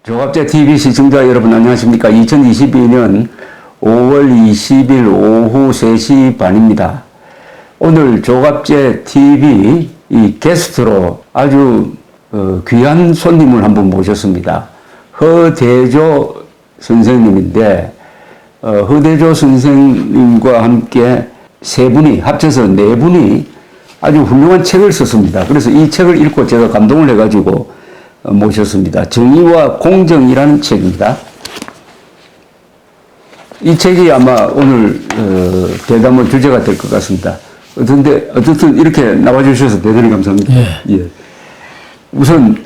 조갑제 TV 시청자 여러분 안녕하십니까. 2022년 5월 20일 오후 3시 반입니다. 오늘 조갑제 TV 이 게스트로 아주 귀한 손님을 한번 모셨습니다. 허대조 선생님인데 허대조 선생님과 함께 세 분이 합쳐서 네 분이 아주 훌륭한 책을 썼습니다. 그래서 이 책을 읽고 제가 감동을 해가지고 모셨습니다. 정의와 공정이라는 책입니다. 이 책이 아마 오늘 대담의 주제가 될 것 같습니다. 어쨌든 이렇게 나와주셔서 대단히 감사합니다. 예. 우선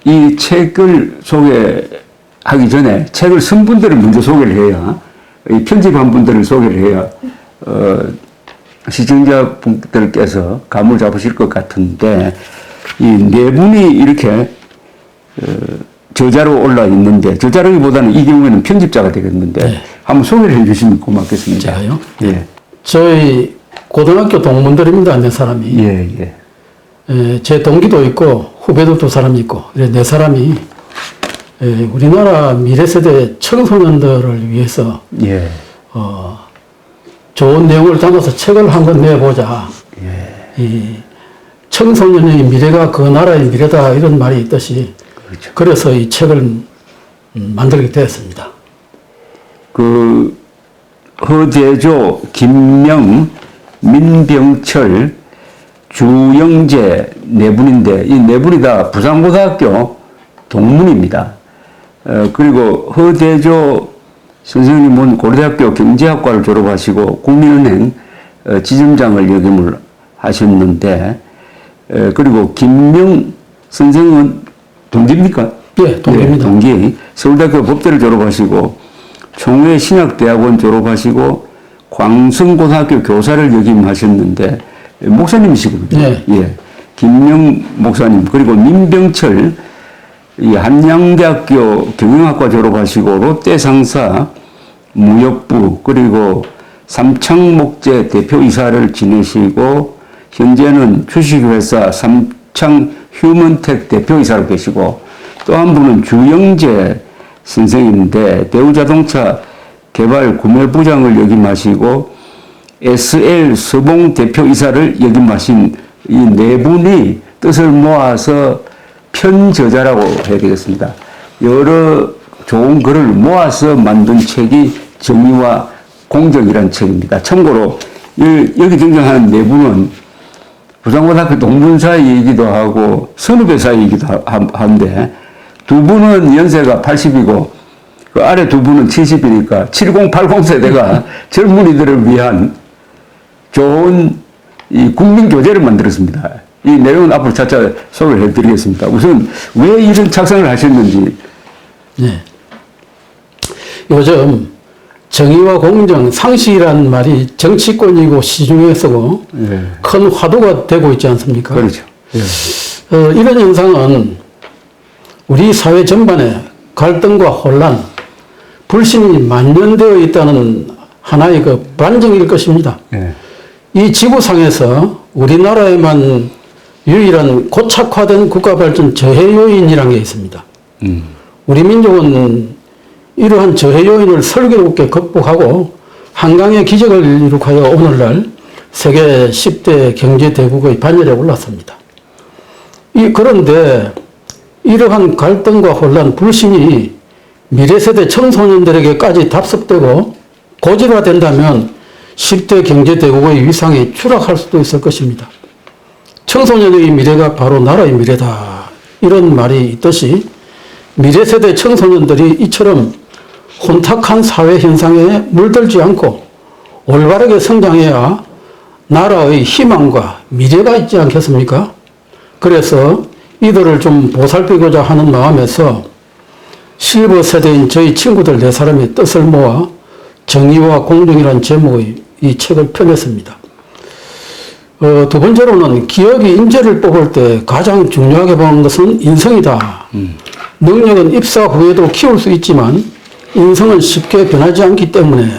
이 책을 소개하기 전에 책을 쓴 분들을 먼저 소개를 해야, 이 편집한 분들을 소개를 해야 시청자분들께서 감을 잡으실 것 같은데, 이 네 분이 이렇게 저자로 올라 있는데, 저자라기보다는 이 경우에는 편집자가 되겠는데, 네. 한번 소개를 해 주시면 고맙겠습니다. 제가요? 예. 저희 고등학교 동문들입니다, 네 사람이. 예. 제 동기도 있고, 후배도 두 사람이 있고, 네 사람이 우리나라 미래세대 청소년들을 위해서 예. 좋은 내용을 담아서 책을 한권 내보자. 예. 이 청소년의 미래가 그 나라의 미래다, 이런 말이 있듯이, 그렇죠. 그래서 이 책을 만들게 되었습니다. 허대조, 김명, 민병철, 주영재 네 분인데, 이 네 분이 다 부산고등학교 동문입니다. 그리고 허대조 선생님은 고려대학교 경제학과를 졸업하시고 국민은행 지점장을 역임을 하셨는데, 그리고 김명 선생은 동기입니까? 예, 동기입니다. 네, 동기. 서울대학교 법대를 졸업하시고 총회신학대학원 졸업하시고 광성고등학교 교사를 역임하셨는데 목사님이시거든요. 네. 예. 김명 목사님, 그리고 민병철 이 한양대학교 경영학과 졸업하시고 롯데상사 무역부, 그리고 삼창목재 대표이사를 지내시고 현재는 주식회사 삼창휴먼텍 대표이사로 계시고, 또 한 분은 주영재 선생인데 대우자동차 개발 구매부장을 역임하시고 SL 서봉 대표이사를 역임하신 이 네 분이 뜻을 모아서 편저자라고 해야 되겠습니다. 여러 좋은 글을 모아서 만든 책이 정의와 공정이라는 책입니다. 참고로 여기 등장하는 네 분은 부산고등학교 동문사이이기도 하고 선후배 사이이기도 한데, 두 분은 연세가 80이고 그 아래 두 분은 70이니까 70, 80 세대가 젊은이들을 위한 좋은 이 국민 교재를 만들었습니다. 이 내용은 앞으로 차차 소개를 해드리겠습니다. 우선 왜 이런 작성을 하셨는지. 네. 요즘 정의와 공정, 상식이라는 말이 정치권이고 시중에 쓰고 큰 화두가 되고 있지 않습니까? 그렇죠. 이런 현상은 우리 사회 전반에 갈등과 혼란, 불신이 만연되어 있다는 하나의 그 반증일 것입니다. 이 지구상에서 우리나라에만 유일한 고착화된 국가발전 저해 요인이라는 게 있습니다. 우리 민족은 이러한 저해 요인을 설계롭게 극복하고 한강의 기적을 이룩하여 오늘날 세계 10대 경제대국의 반열에 올랐습니다. 그런데 이러한 갈등과 혼란, 불신이 미래세대 청소년들에게까지 답습되고 고질화된다면 10대 경제대국의 위상이 추락할 수도 있을 것입니다. 청소년의 미래가 바로 나라의 미래다, 이런 말이 있듯이 미래세대 청소년들이 이처럼 혼탁한 사회 현상에 물들지 않고 올바르게 성장해야 나라의 희망과 미래가 있지 않겠습니까? 그래서 이들을 좀 보살피고자 하는 마음에서 실버 세대인 저희 친구들 네 사람의 뜻을 모아 정의와 공정이라는 제목의 이 책을 펴냈습니다. 두 번째로는 기업이 인재를 뽑을 때 가장 중요하게 보는 것은 인성이다. 능력은 입사 후에도 키울 수 있지만 인성은 쉽게 변하지 않기 때문에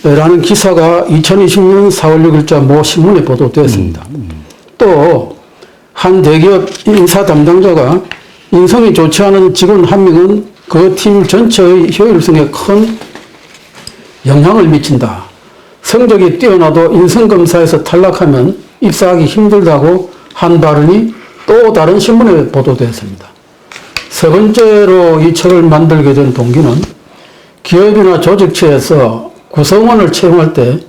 라는 기사가 2020년 4월 6일자 모 신문에 보도되었습니다. 또 한 대기업 인사 담당자가 인성이 좋지 않은 직원 한 명은 그 팀 전체의 효율성에 큰 영향을 미친다. 성적이 뛰어나도 인성검사에서 탈락하면 입사하기 힘들다고 한 발언이 또 다른 신문에 보도되었습니다. 세 번째로 이 책을 만들게 된 동기는 기업이나 조직체에서 구성원을 채용할 때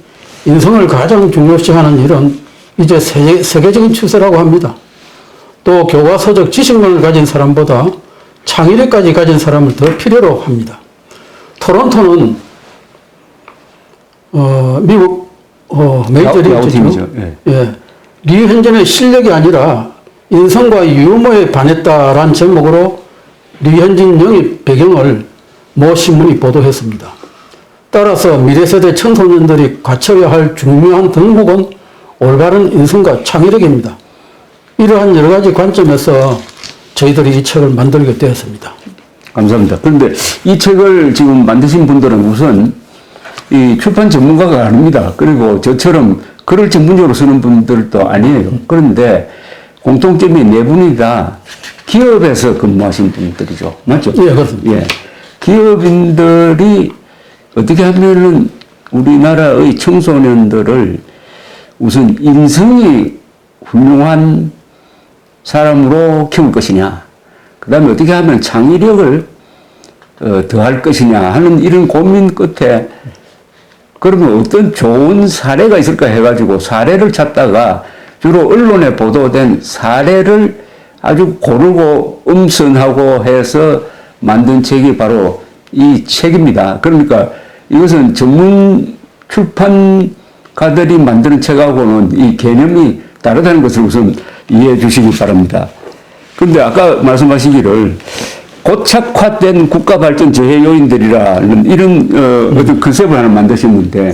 인성을 가장 중요시하는 일은 이제 세계적인 추세라고 합니다. 또 교과서적 지식만을 가진 사람보다 창의력까지 가진 사람을 더 필요로 합니다. 토론토는 미국 메이저리그죠. 예. 류현진의 실력이 아니라 인성과 유머에 반했다라는 제목으로 류현진 영입 배경을 모 신문이 보도했습니다. 따라서 미래세대 청소년들이 갖춰야 할 중요한 덕목은 올바른 인성과 창의력입니다. 이러한 여러 가지 관점에서 저희들이 이 책을 만들게 되었습니다. 감사합니다. 그런데 이 책을 지금 만드신 분들은 우선 이 출판 전문가가 아닙니다. 그리고 저처럼 글을 전문적으로 쓰는 분들도 아니에요. 그런데 공통점이 네 분이 다 기업에서 근무하신 분들이죠. 맞죠? 예, 그렇습니다. 예. 기업인들이 어떻게 하면은 우리나라의 청소년들을 우선 인성이 훌륭한 사람으로 키울 것이냐, 그 다음에 어떻게 하면 창의력을 더할 것이냐 하는 이런 고민 끝에 그러면 어떤 좋은 사례가 있을까 해가지고 사례를 찾다가 주로 언론에 보도된 사례를 아주 고르고 엄선하고 해서 만든 책이 바로 이 책입니다. 그러니까 이것은 전문 출판가들이 만드는 책하고는 이 개념이 다르다는 것을 우선 이해해 주시기 바랍니다. 그런데 아까 말씀하시기를 고착화된 국가발전 저해 요인들이라는 이런 어떤 컨셉을 하나 만드셨는데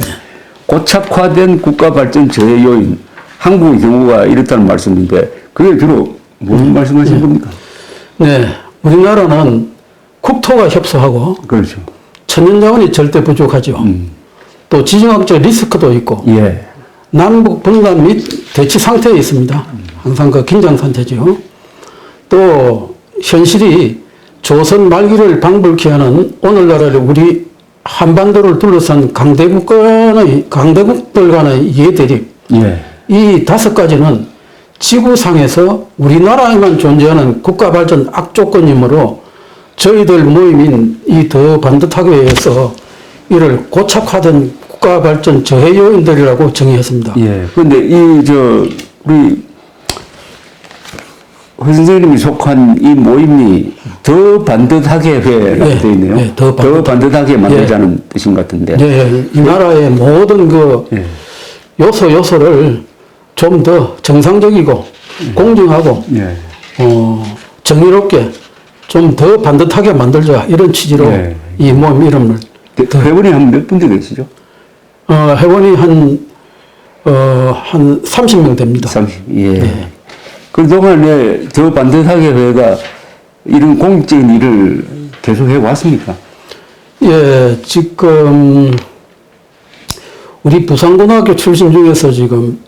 고착화된 국가발전 저해 요인, 한국의 경우가 이렇다는 말씀인데 그게 주로 무슨 말씀하신 겁니까? 네, 우리나라는 국토가 협소하고 그렇죠. 천연자원이 절대 부족하죠. 또 지정학적 리스크도 있고 예. 남북 분단 및 대치 상태에 있습니다. 항상 그 긴장 상태죠. 또 현실이 조선 말기를 방불케 하는 오늘날의 우리 한반도를 둘러싼 강대국들 간의 이해대립. 예. 이 다섯 가지는 지구상에서 우리나라에만 존재하는 국가발전 악조건이므로 저희들 모임인 이 더 반듯하게에서 이를 고착화된 국가발전 저해 요인들이라고 정의했습니다. 예. 그런데 우리 허 선생님이 속한 이 모임이 더 반듯하게 회라고 되어 있네요. 예, 더 반듯하게 만들자는 뜻인 것 같은데. 예, 이 나라의 모든 그 예. 요소를 좀 더 정상적이고 공정하고 예. 정의롭게 좀 더 반듯하게 만들자 이런 취지로 예. 이 모임 이름을 회원이 한 몇 분째 되시죠? 회원이 한 30명 됩니다. 30. 예. 예. 그동안에 더 반듯하게 회가 이런 공익적인 일을 계속 해왔습니까? 예, 지금 우리 부산고등학교 출신 중에서 지금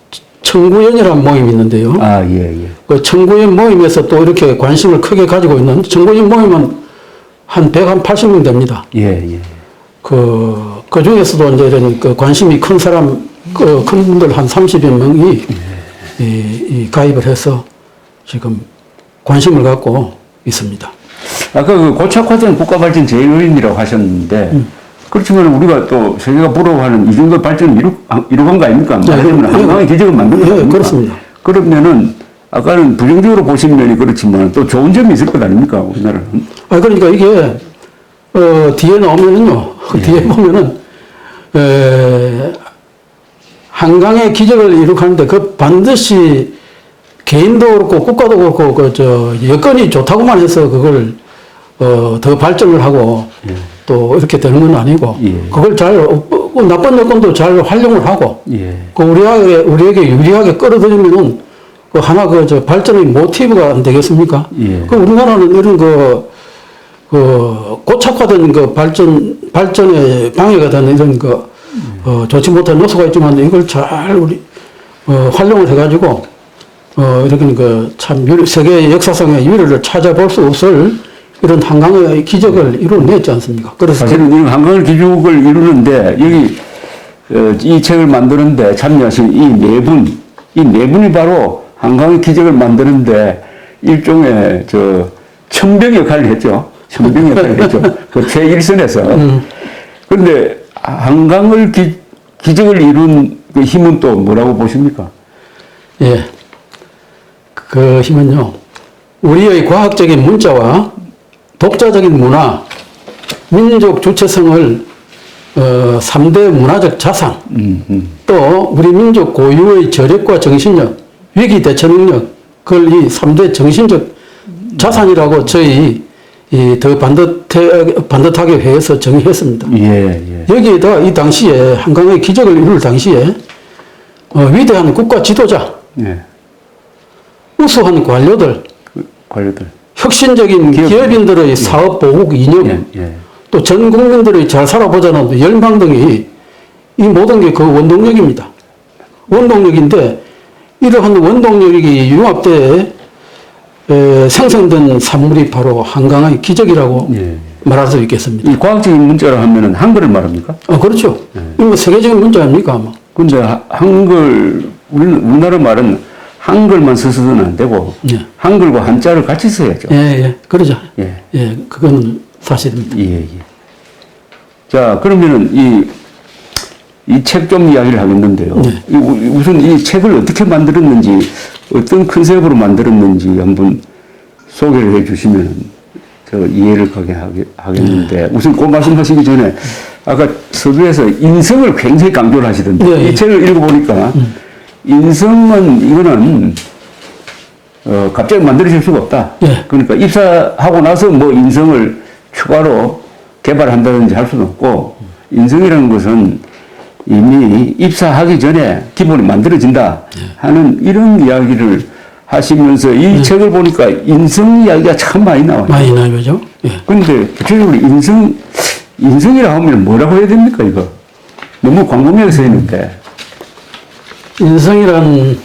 청구연이라는 모임이 있는데요. 아, 예, 예. 그 청구연 모임에서 또 이렇게 관심을 크게 가지고 있는 청구연 모임은 한 180명 됩니다. 예, 예. 그 중에서도 이제 이런 그 관심이 큰 사람, 큰 분들 한 30여 명이 이 가입을 해서 지금 관심을 갖고 있습니다. 아까 그 고착화된 국가발전 제1요인이라고 하셨는데, 그렇지만 우리가 또 세계가 부러워하는 이 정도 발전을 이루간 거 아닙니까? 말하자면 한강의 기적을 만든 거 아닙니까? 그렇습니다. 그러면은, 아까는 부정적으로 보신 면이 그렇지만 또 좋은 점이 있을 것 아닙니까? 우리나라는. 그러니까 이게, 뒤에 나오면은요, 뒤에 보면은, 한강의 기적을 이룩하는데 그 반드시 개인도 그렇고 국가도 그렇고 여건이 좋다고만 해서 그걸 더 발전을 하고 또 이렇게 되는 건 아니고 그걸 잘 나쁜 여건도 잘 활용을 하고 그 우리에게 유리하게 끌어들이면은 그 하나 발전의 모티브가 안 되겠습니까? 그 우리나라는 이런 그 고착화된 그 발전에 방해가 되는 이런 좋지 못한 요소가 있지만 이걸 잘 활용을 해가지고 이렇게 참 세계 역사상의 유례를 찾아볼 수 없을 이런 한강의 기적을 이루어냈지 않습니까? 그래서 사실은 이 한강의 기적을 이루는데 여기 이 책을 만드는데 참여하신 이 네 분이 바로 한강의 기적을 만드는데 일종의 천병 역할을 했죠. 천병 역할을 했죠. 그 최일선에서. 그런데 한강을 기적을 이룬 그 힘은 또 뭐라고 보십니까? 예. 그 힘은요, 우리의 과학적인 문자와 독자적인 문화, 민족 주체성을 3대 문화적 자산, 또 우리 민족 고유의 저력과 정신력, 위기 대처 능력, 그걸 이 3대 정신적 자산이라고 저희 더 반듯하게 회에서 정의했습니다. 예. 여기에다 이 당시에 한강의 기적을 이룰 당시에 위대한 국가 지도자, 예. 우수한 관료들, 혁신적인 기업인들의 사업 보국 이념, 또 전 국민들의 잘 살아보자는 열망 등이 이 모든 게 그 원동력입니다. 원동력인데 이러한 원동력이 융합돼 생성된 산물이 바로 한강의 기적이라고 말할 수 있겠습니다. 이 과학적인 문자로 하면은 한글을 말합니까? 그렇죠. 이거 세계적인 문자 아닙니까 아마? 근데 한글 우리나라 말은 한글만 써서는 안 되고 한글과 한자를 같이 써야죠. 예, 그러죠. 예. 그건 사실입니다. 예. 자, 그러면은 이 책 좀 이야기를 하겠는데요. 우선 이 책을 어떻게 만들었는지, 어떤 컨셉으로 만들었는지 한번 소개를 해 주시면 이해를 가게 하겠는데, 우선 그 말씀하시기 전에 아까 서두에서 인성을 굉장히 강조를 하시던데, 이 책을 읽어보니까 인성은 이거는 갑자기 만들어질 수가 없다. 그러니까 입사하고 나서 뭐 인성을 추가로 개발한다든지 할 수는 없고, 인성이라는 것은 이미 입사하기 전에 기본이 만들어진다 하는 이런 이야기를 하시면서 이 책을 보니까 인성 이야기가 참 많이 나와요. 많이 나오죠. 그런데 구체적으로 인성이라 하면 뭐라고 해야 됩니까, 이거? 너무 광범위하게 써 있는데. 인성이란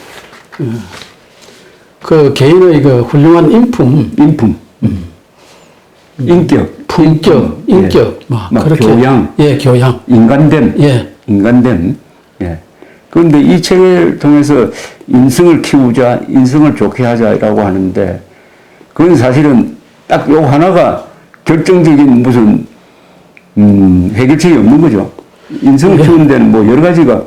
그 개인의 그 훌륭한 인품, 인격, 품격, 인격, 그렇게 교양, 교양, 인간됨. 그런데 이 책을 통해서 인성을 키우자, 인성을 좋게 하자라고 하는데, 그건 사실은 딱 요 하나가 결정적인 무슨 해결책이 없는 거죠. 인성을 키우는 데는 뭐 여러 가지가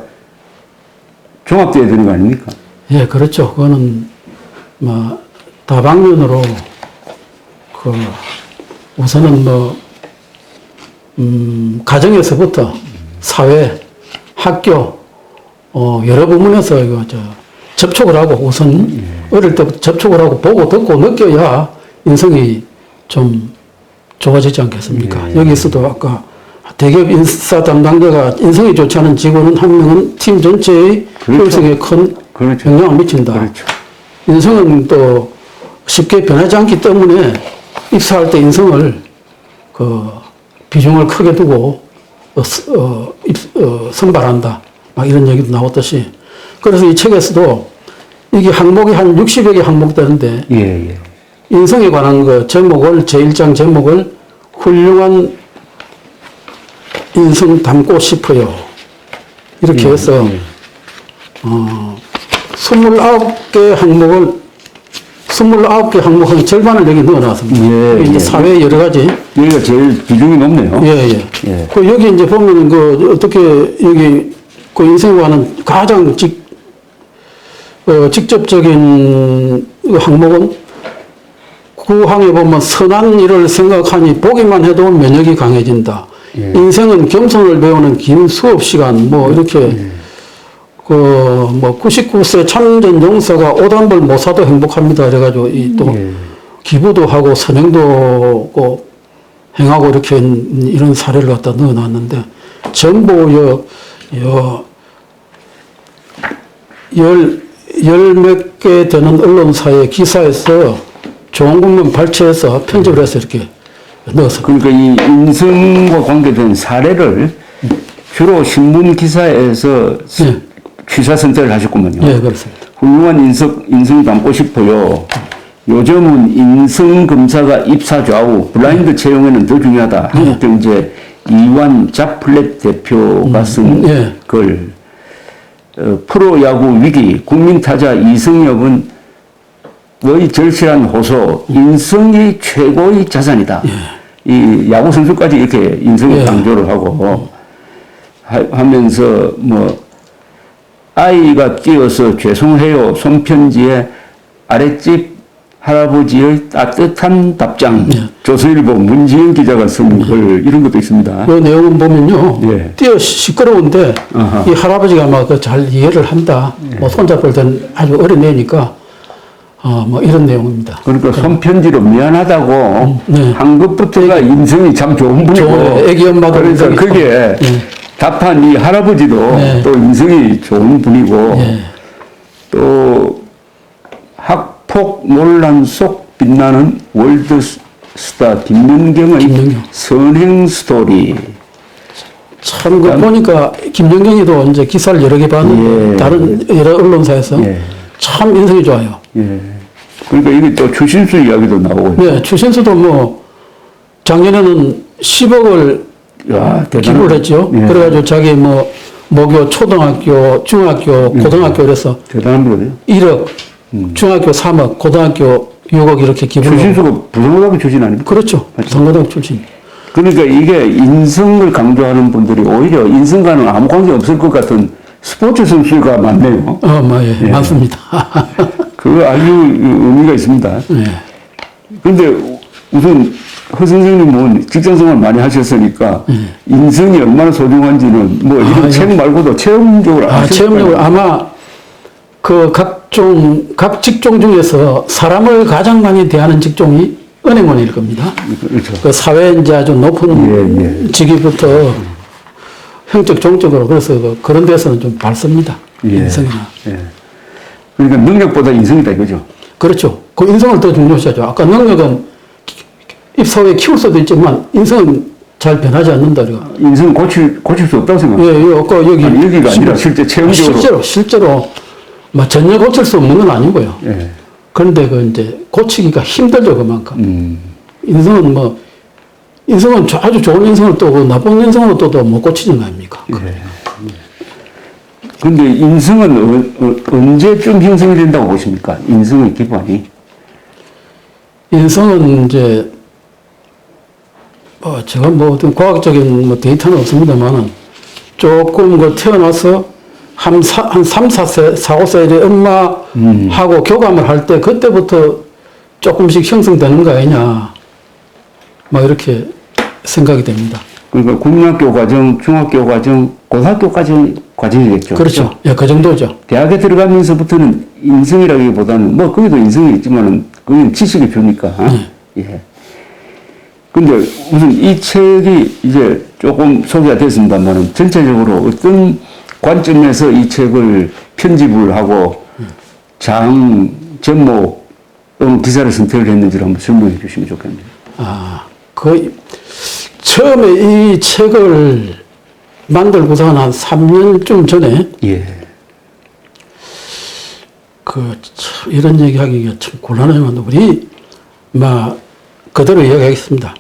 종합되어야 되는 거 아닙니까? 예, 그렇죠. 그거는 다방면으로 우선은 가정에서부터 사회, 학교, 여러 부문에서 접촉을 하고 우선 어릴 때부터 접촉을 하고 보고 듣고 느껴야 인성이 좀 좋아지지 않겠습니까? 여기서도 아까 대기업 인사 담당자가 인성이 좋지 않은 직원은 한 명은 팀 전체의 효율성에 큰 영향을 미친다. 인성은 또 쉽게 변하지 않기 때문에 입사할 때 인성을 비중을 크게 두고 선발한다. 막 이런 얘기도 나왔듯이. 그래서 이 책에서도 이게 항목이 한 60여 개 항목 되는데 인성에 관한 제목을 제1장 제목을 훌륭한 인성 담고 싶어요. 이렇게 해서 29개 항목의 절반을 여기 넣어놨습니다. 이제 사회 여러 가지. 여기가 제일 비중이 높네요. 여기 이제 보면은 어떻게 여기 인생에 관한 가장 직접적인 항목은 구항에 보면 선한 일을 생각하니 보기만 해도 면역이 강해진다. 인생은 겸손을 배우는 긴 수업 시간, 이렇게, 99세 참전 용사가 오단벌 못 사도 행복합니다. 그래가지고, 기부도 하고, 선행도 행하고, 이렇게 이런 사례를 갖다 넣어놨는데, 전부, 열 몇 개 되는 언론사의 기사에서 좋은 것만 발췌해서 편집을 해서 이렇게 넣었어요. 그러니까 이 인성과 관계된 사례를 주로 신문 기사에서 취사 선택을 하셨구만요. 그렇습니다. 훌륭한 인성이 담고 싶어요. 요즘은 인성검사가 입사 좌우, 블라인드 채용에는 더 중요하다. 한국경제 이완 자플렛 대표가 쓴 예. 글. 프로야구 위기, 국민타자 이승엽은 의 절실한 호소, 인성이 최고의 자산이다. 이 야구 선수까지 이렇게 인성을 강조를 하고 하면서 뭐 아이가 뛰어서 죄송해요 손편지에 아랫집 할아버지의 따뜻한 답장, 조선일보 문지영 기자가 쓴 글 이런 것도 있습니다. 그 내용은 보면요, 예. 뛰어 시끄러운데 아하. 이 할아버지가 막 잘 이해를 한다. 뭐 손잡을 땐 아주 어린애니까 뭐 이런 내용입니다. 그러니까 손편지로 미안하다고 네. 한 것부터가 인성이 참 좋은 분이고, 좋은 애기 엄마도 그러니까 인성이 그게 답한 이 할아버지도 네. 또 인성이 좋은 분이고, 네. 또 학폭 논란 속 빛나는 월드스타 김연경의 김연경. 선행 스토리. 참, 그 보니까 김연경이도 이제 기사를 여러 개 봤는데, 예. 다른 여러 언론사에서 예. 참 인성이 좋아요. 예. 그러니까 이게 또 추신수 이야기도 나오고. 네, 추신수도 뭐, 작년에는 10억을 야, 기부를 했죠. 예. 그래가지고 자기 뭐, 모교 초등학교, 중학교, 고등학교 그래서 대단한 거네요. 1억, 중학교 3억, 고등학교 6억 이렇게 기부를 하고. 추신수가 부산고등학교 출신 아닙니까? 그렇죠. 부산고등학교 출신. 그러니까 이게 인성을 강조하는 분들이 오히려 인성과는 아무 관계 없을 것 같은 스포츠 선수가 많네요. 예. 많습니다. 그거 아주 의미가 있습니다. 네. 그런데 우선 허 선생님은 직장생활 많이 하셨으니까 인성이 얼마나 소중한지는 뭐 이런 책 말고도 체험적으로 체험적으로 아마 그 각 직종 중에서 사람을 가장 많이 대하는 직종이 은행원일 겁니다. 그렇죠. 그 사회에 이제 아주 높은 직위부터 형적, 종적으로 그래서 그런 데서는 좀 밝습니다. 인성이나. 예. 그러니까 능력보다 인성이다 이거죠. 그렇죠. 그 인성을 더 중요시하죠. 아까 능력은 입사후에 키울 수도 있지만 인성은 잘 변하지 않는다. 우리가. 인성은 고칠 수 없다고 생각합니다. 예, 아까 여기. 아니, 여기가 아니라 실제 체험적으로. 실제로 뭐 전혀 고칠 수 없는 건 아니고요. 예. 그런데 그 이제 고치기가 힘들죠, 그만큼. 인성은 아주 좋은 인성을 또고 나쁜 인성으로 또도 못 고치는 거 아닙니까? 그런데 인성은 언제쯤 형성이 된다고 보십니까? 인성의 기반이. 인성은 이제, 제가 뭐 어떤 과학적인 뭐 데이터는 없습니다만은 조금 그 태어나서 한 3, 4세, 4, 5세의 엄마하고 교감을 할 때 그때부터 조금씩 형성되는 거 아니냐. 뭐 이렇게 생각이 됩니다. 그러니까 국민학교 과정, 중학교 과정, 고등학교 과정이겠죠. 그렇죠. 예, 그 정도죠. 대학에 들어가면서부터는 인성이라기보다는 뭐 거기도 인성이 있지만은 그건 지식이 주니까. 예. 근데 우선 이 책이 이제 조금 소개가 됐습니다만은 전체적으로 어떤 관점에서 이 책을 편집을 하고 제목, 기사를 선택을 했는지를 한번 설명해 주시면 좋겠네요. 처음에 이 책을 만들고서 한 3년쯤 전에, 참 이런 얘기 하기가 참 곤란하지만, 우리, 그대로 이야기하겠습니다.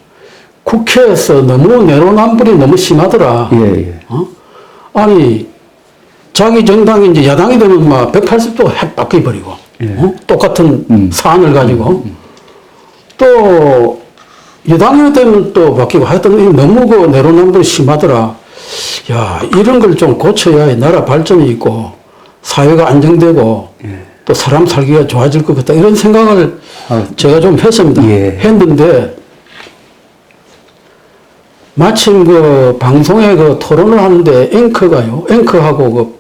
국회에서 너무 내로남불이 너무 심하더라. 아니, 자기 정당이 이제 야당이 되면 180도 핵 바뀌어버리고, 똑같은 사안을 가지고, 또, 여당이 되면 또 바뀌고, 하여튼 너무 그 내로남불이 심하더라. 야, 이런 걸 좀 고쳐야 나라 발전이 있고, 사회가 안정되고, 또 사람 살기가 좋아질 것 같다. 이런 생각을 제가 좀 했습니다. 했는데, 마침 그 방송에 그 토론을 하는데 앵커하고 그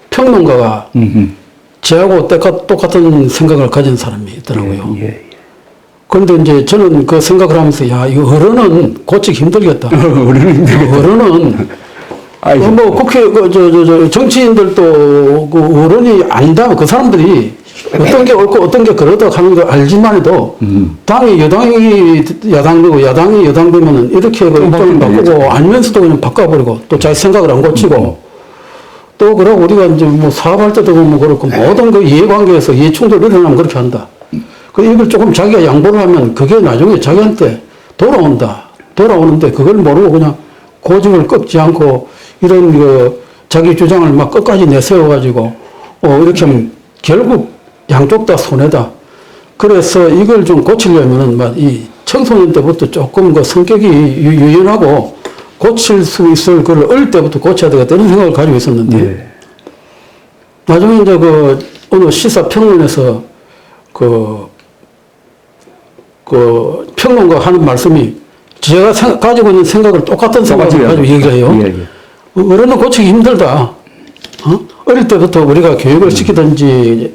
평론가가 저하고 똑같은 생각을 가진 사람이 있더라고요. 그런데 이제 저는 그 생각을 하면서, 야, 이거 어른은 고치기 힘들겠다. 어른은, 뭐 국회, 정치인들도 그 어른이 아니다. 그 사람들이 어떤 게 옳고 어떤 게 그러다 하는 걸 알지만 해도 당이 야당이고 야당이 여당되면은 이렇게 그 입장을 바꾸고 알면서도 그냥 바꿔버리고 또 자기 생각을 안 고치고 또 그러고 우리가 이제 뭐 사업할 때도 뭐 그렇고 모든 그 이해관계에서 이해충돌 일어나면 그렇게 한다. 그 이걸 조금 자기가 양보를 하면 그게 나중에 자기한테 돌아온다. 돌아오는데 그걸 모르고 그냥 고집을 꺾지 않고 이런 그 자기 주장을 막 끝까지 내세워가지고 이렇게 하면 결국 양쪽 다 손해다. 그래서 이걸 좀 고치려면은 막 이 청소년 때부터 조금 그 성격이 유연하고 고칠 수 있을 걸 어릴 때부터 고쳐야 되겠다 이런 생각을 가지고 있었는데 네. 나중에 이제 그 어느 시사평론에서 그 평론가 하는 말씀이 제가 가지고 있는 생각을 똑같은 생각을 가지고 얘기해요. 예, 예. 어른은 고치기 힘들다. 어릴 때부터 우리가 교육을 시키든지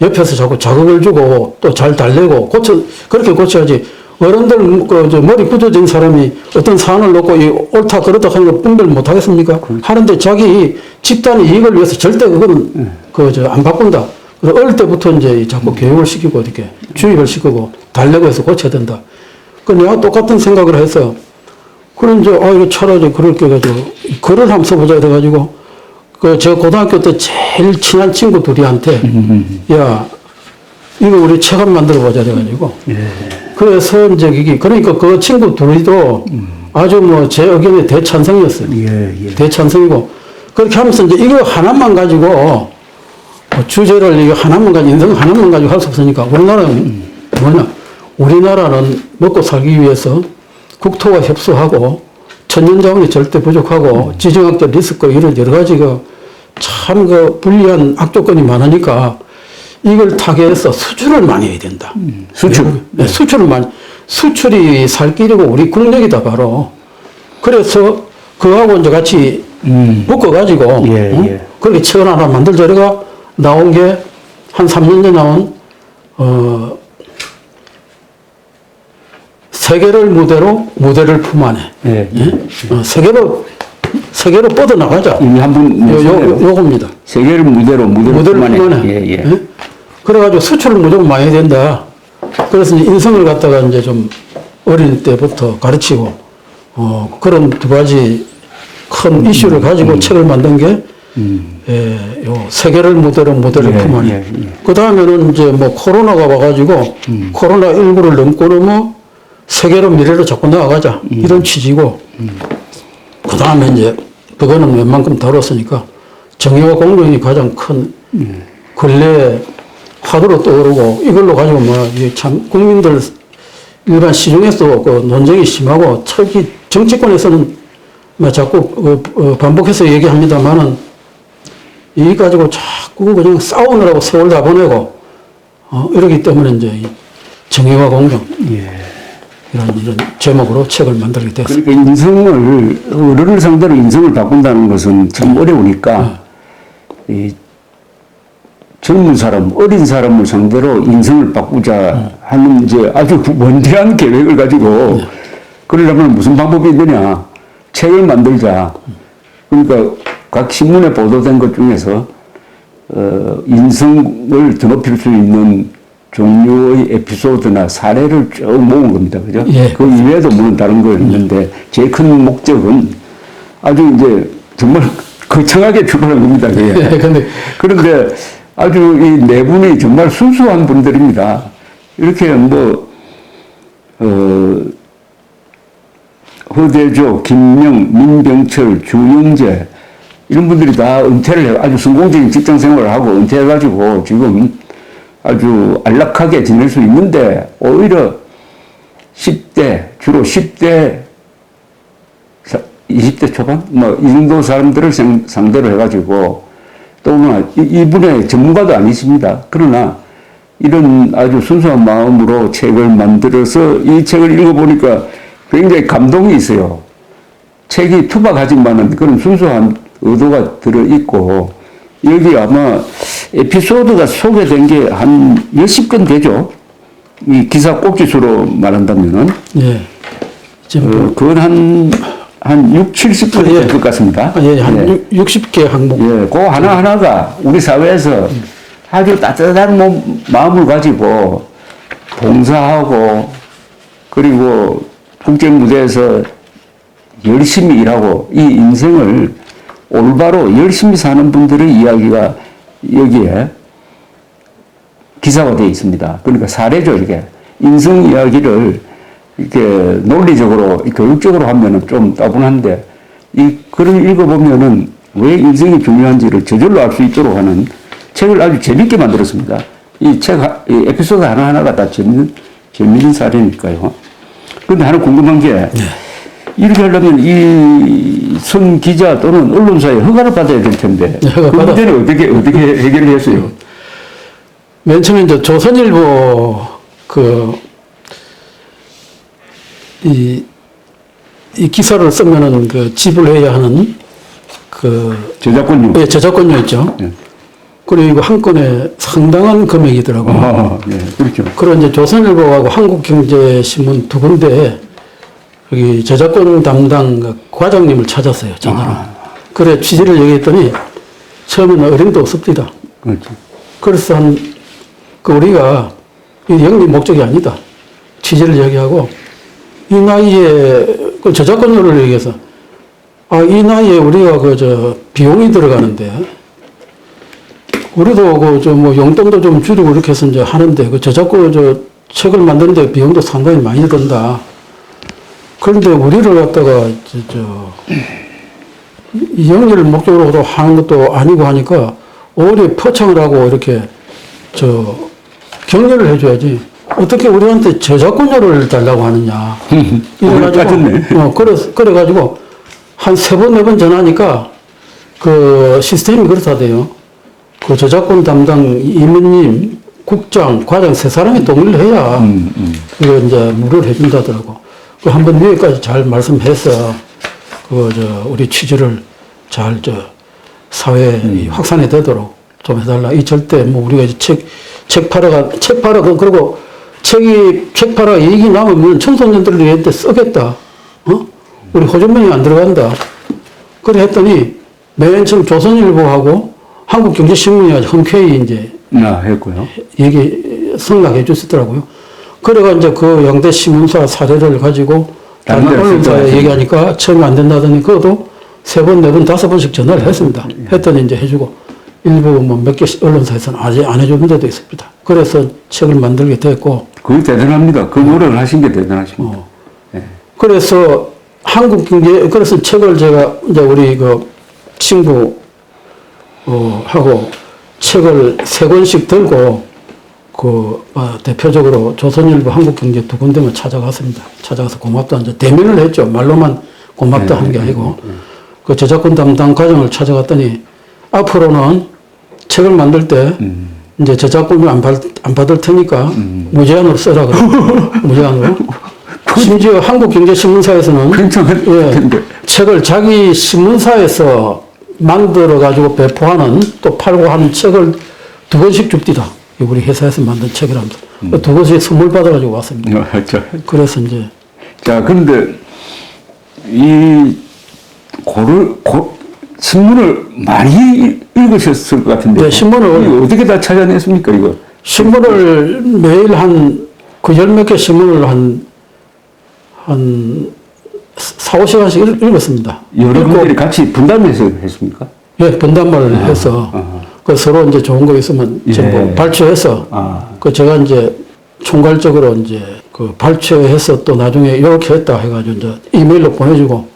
옆에서 자꾸 자극을 주고 또 잘 달래고 그렇게 고쳐야지. 어른들 머리 굳어진 사람이 어떤 사안을 놓고 이 옳다 그렇다 하는 걸 분별 못 하겠습니까? 하는데 자기 집단의 이익을 위해서 절대 그거는 안 바꾼다. 그래서 어릴 때부터 이제 자꾸 교육을 시키고 이렇게 주입을 시키고 달래고 해서 고쳐야 된다. 그 내가 똑같은 생각을 해서 그런 이제 이거 차라리 그렇게 해가지고 글을 한번 써보자 해가지고 제가 고등학교 때 제일 친한 친구 둘이한테 야 이거 우리 책 한번 만들어 보자 해가지고 그래서 이제 이게 그러니까 그 친구 둘이도 아주 뭐 제 의견에 대찬성이었어요. 대찬성이고 그렇게 하면서 이제 이거 하나만 가지고 주제를 이거 하나만 가지고 인생 하나만 가지고 할 수 없으니까 우리나라는 뭐냐 우리나라는 먹고 살기 위해서 국토와 협소하고 천연자원이 절대 부족하고 지정학적 리스크 이런 여러 가지가 참 불리한 악조건이 많으니까 이걸 타개해서 수출을 많이 해야 된다. 수출. 네, 수출이 살 길이고 우리 국력이다 바로. 그래서 그하고 이제 같이 묶어가지고 그렇게 책을 하나 만들자. 이래가 나온 게 한 3년 전에 나온 세계를 무대로 무대를 품 안에 세계로 뻗어 나가자. 이미 한번 요겁니다. 세계를 무대로 품 안에. 그래가지고 수출을 무조건 많이 해야 된다. 그래서 이제 인성을 갖다가 이제 좀 어린 때부터 가르치고 그런 두 가지 큰 이슈를 가지고 책을 만든 게 요 세계를 무대로 무대를 품 안에. 그 다음에는 이제 뭐 코로나가 와가지고 코로나19를 넘고 세계로 미래로 자꾸 나아가자. 이런 취지고. 그 다음에 이제 그거는 웬만큼 다뤘으니까 정의와 공정이 가장 큰 근래 화두로 떠오르고 이걸로 가지고 참 국민들 일반 시중에서 그 논쟁이 심하고 특히 정치권에서는 자꾸 반복해서 얘기합니다만은 이 가지고 자꾸 그냥 싸우느라고 세월 다 보내고 이러기 때문에 이제 정의와 공정 이런 제목으로 책을 만들게 됐습니다. 그러니까 인성을 어른을 상대로 인성을 바꾼다는 것은 참 어려우니까 이 젊은 사람, 어린 사람을 상대로 인성을 바꾸자 하는 이제 아주 원대한 계획을 가지고 그러려면 무슨 방법이 있느냐? 책을 만들자. 그러니까 각 신문에 보도된 것 중에서 인성을 드높일 수 있는 종류의 에피소드나 사례를 쭉 모은 겁니다. 그죠? 그 이외에도 물론 다른 거 있는데 제일 큰 목적은 아주 이제 정말 거창하게 출발한 겁니다. 그런데 아주 이 네 분이 정말 순수한 분들입니다. 이렇게 허대조, 김명, 민병철, 주영재 이런 분들이 다 은퇴를 해 아주 성공적인 직장 생활을 하고 은퇴해가지고 지금 아주 안락하게 지낼 수 있는데 오히려 10대, 주로 10대, 20대 초반? 이 정도 사람들을 상대로 해가지고 또 이분의 전문가도 아니십니다. 그러나 이런 아주 순수한 마음으로 책을 만들어서 이 책을 읽어보니까 굉장히 감동이 있어요. 책이 투박하지만은 그런 순수한 의도가 들어있고 여기 아마 에피소드가 소개된 게 한 몇십 건 되죠. 이 기사 꼭지수로 말한다면은. 그건 한 6, 70건 될 것 같습니다. 한 60개 항목. 그 하나하나가 우리 사회에서 아주 따뜻한 마음을 가지고 봉사하고 그리고 국제 무대에서 열심히 일하고 이 인생을 올바로 열심히 사는 분들의 이야기가 여기에 기사화되어 있습니다. 그러니까 사례죠, 이게. 인생 이야기를 이렇게 논리적으로, 교육적으로 하면은 좀 따분한데, 이 글을 읽어보면은 왜 인생이 중요한지를 저절로 알 수 있도록 하는 책을 아주 재밌게 만들었습니다. 이 에피소드 하나하나가 다 재밌는 사례니까요. 그런데 하나 궁금한 게, 이렇게 하려면 이 손 기자 또는 언론사에 허가를 받아야 될 텐데, 그 문제는 어떻게 해결을 했어요? 맨 처음에 이제 조선일보 이 기사를 쓰면은 지불해야 하는 저작권료. 예, 저작권료 있죠. 예. 그리고 이거 한 건에 상당한 금액이더라고요. 예, 그렇죠. 그런 이제 조선일보하고 한국경제신문 두 군데 여기 저작권 담당 과장님을 찾았어요, 전화로. 그래 취지를 얘기했더니 처음에는 어림도 없습니다. 그렇죠. 그래서 우리가 이 영리 목적이 아니다. 취지를 얘기하고 이 나이에 그 저작권료를 얘기해서 이 나이에 우리가 비용이 들어가는데 우리도 뭐 용돈도 좀 줄이고 이렇게 해서 이제 하는데 저작권 책을 만드는데 비용도 상당히 많이 든다. 그런데 우리를 갖다가 이 영리를 목적으로 하는 것도 아니고 하니까 오히려 포창을 하고 이렇게 격려를 해줘야지. 어떻게 우리한테 저작권료를 달라고 하느냐. 이래가지고, 그래가지고 한 3번, 4번 전화하니까 시스템이 그렇다대요. 저작권 담당 임원님, 국장, 과장 3사람이 동의를 해야 이거 이제 무료를 해준다더라고. 한번 위에까지 잘 말씀해서 우리 취지를 잘 사회에 확산이 되도록 좀 해달라. 이 절대 뭐 우리가 이제 책 팔아가 그리고 책 팔아 얘기 나오면 청소년들을 얘한테 쓰겠다. 우리 호주머니 안 들어간다. 그래 했더니 맨 처음 조선일보하고 한국경제신문이 흔쾌히 이제 했고요. 승낙해 주시더라고요. 그래가 이제 양대 신문사 사례를 가지고 다른 언론사에 얘기하니까 처음에 안 된다더니 그것도 3번, 4번, 5번씩 전화를 했습니다. 했더니 이제 해주고 일부 뭐 몇 개 언론사에서는 아직 안 해주는 데도 있습니다. 그래서 책을 만들게 됐고. 그게 대단합니다. 그 노력을 하신 게 대단하십니다. 네. 그래서 그래서 책을 제가 이제 우리 친구 하고 책을 3권씩 들고 대표적으로 조선일보, 한국경제 두 군데만 찾아갔습니다. 찾아가서 고맙다 이제 대면을 했죠. 말로만 고맙다 하는 게 아니고 저작권 담당 과정을 찾아갔더니 앞으로는 책을 만들 때 이제 저작권을 안 받을 테니까 무제한으로 써라 그러고 무제한으로. 심지어 한국경제신문사에서는 책을 자기 신문사에서 만들어 가지고 배포하는 또 팔고 하는 책을 2권씩 줍디다. 우리 회사에서 만든 책이랍니다. 2권씩 선물 받아가지고 왔습니다. 그래서 이제. 자, 그런데 신문을 많이 읽으셨을 것 같은데. 네, 신문을. 어떻게 다 찾아냈습니까, 이거? 신문을 매일 열 몇 개 신문을 한 4, 5시간씩 읽었습니다. 여러분들이 같이 분담해서 했습니까? 예, 분담을 해서. 서로 이제 좋은 거 있으면 전부 발췌해서. 제가 이제 총괄적으로 이제 발췌해서 또 나중에 이렇게 했다 해가지고 이제 이메일로 보내주고,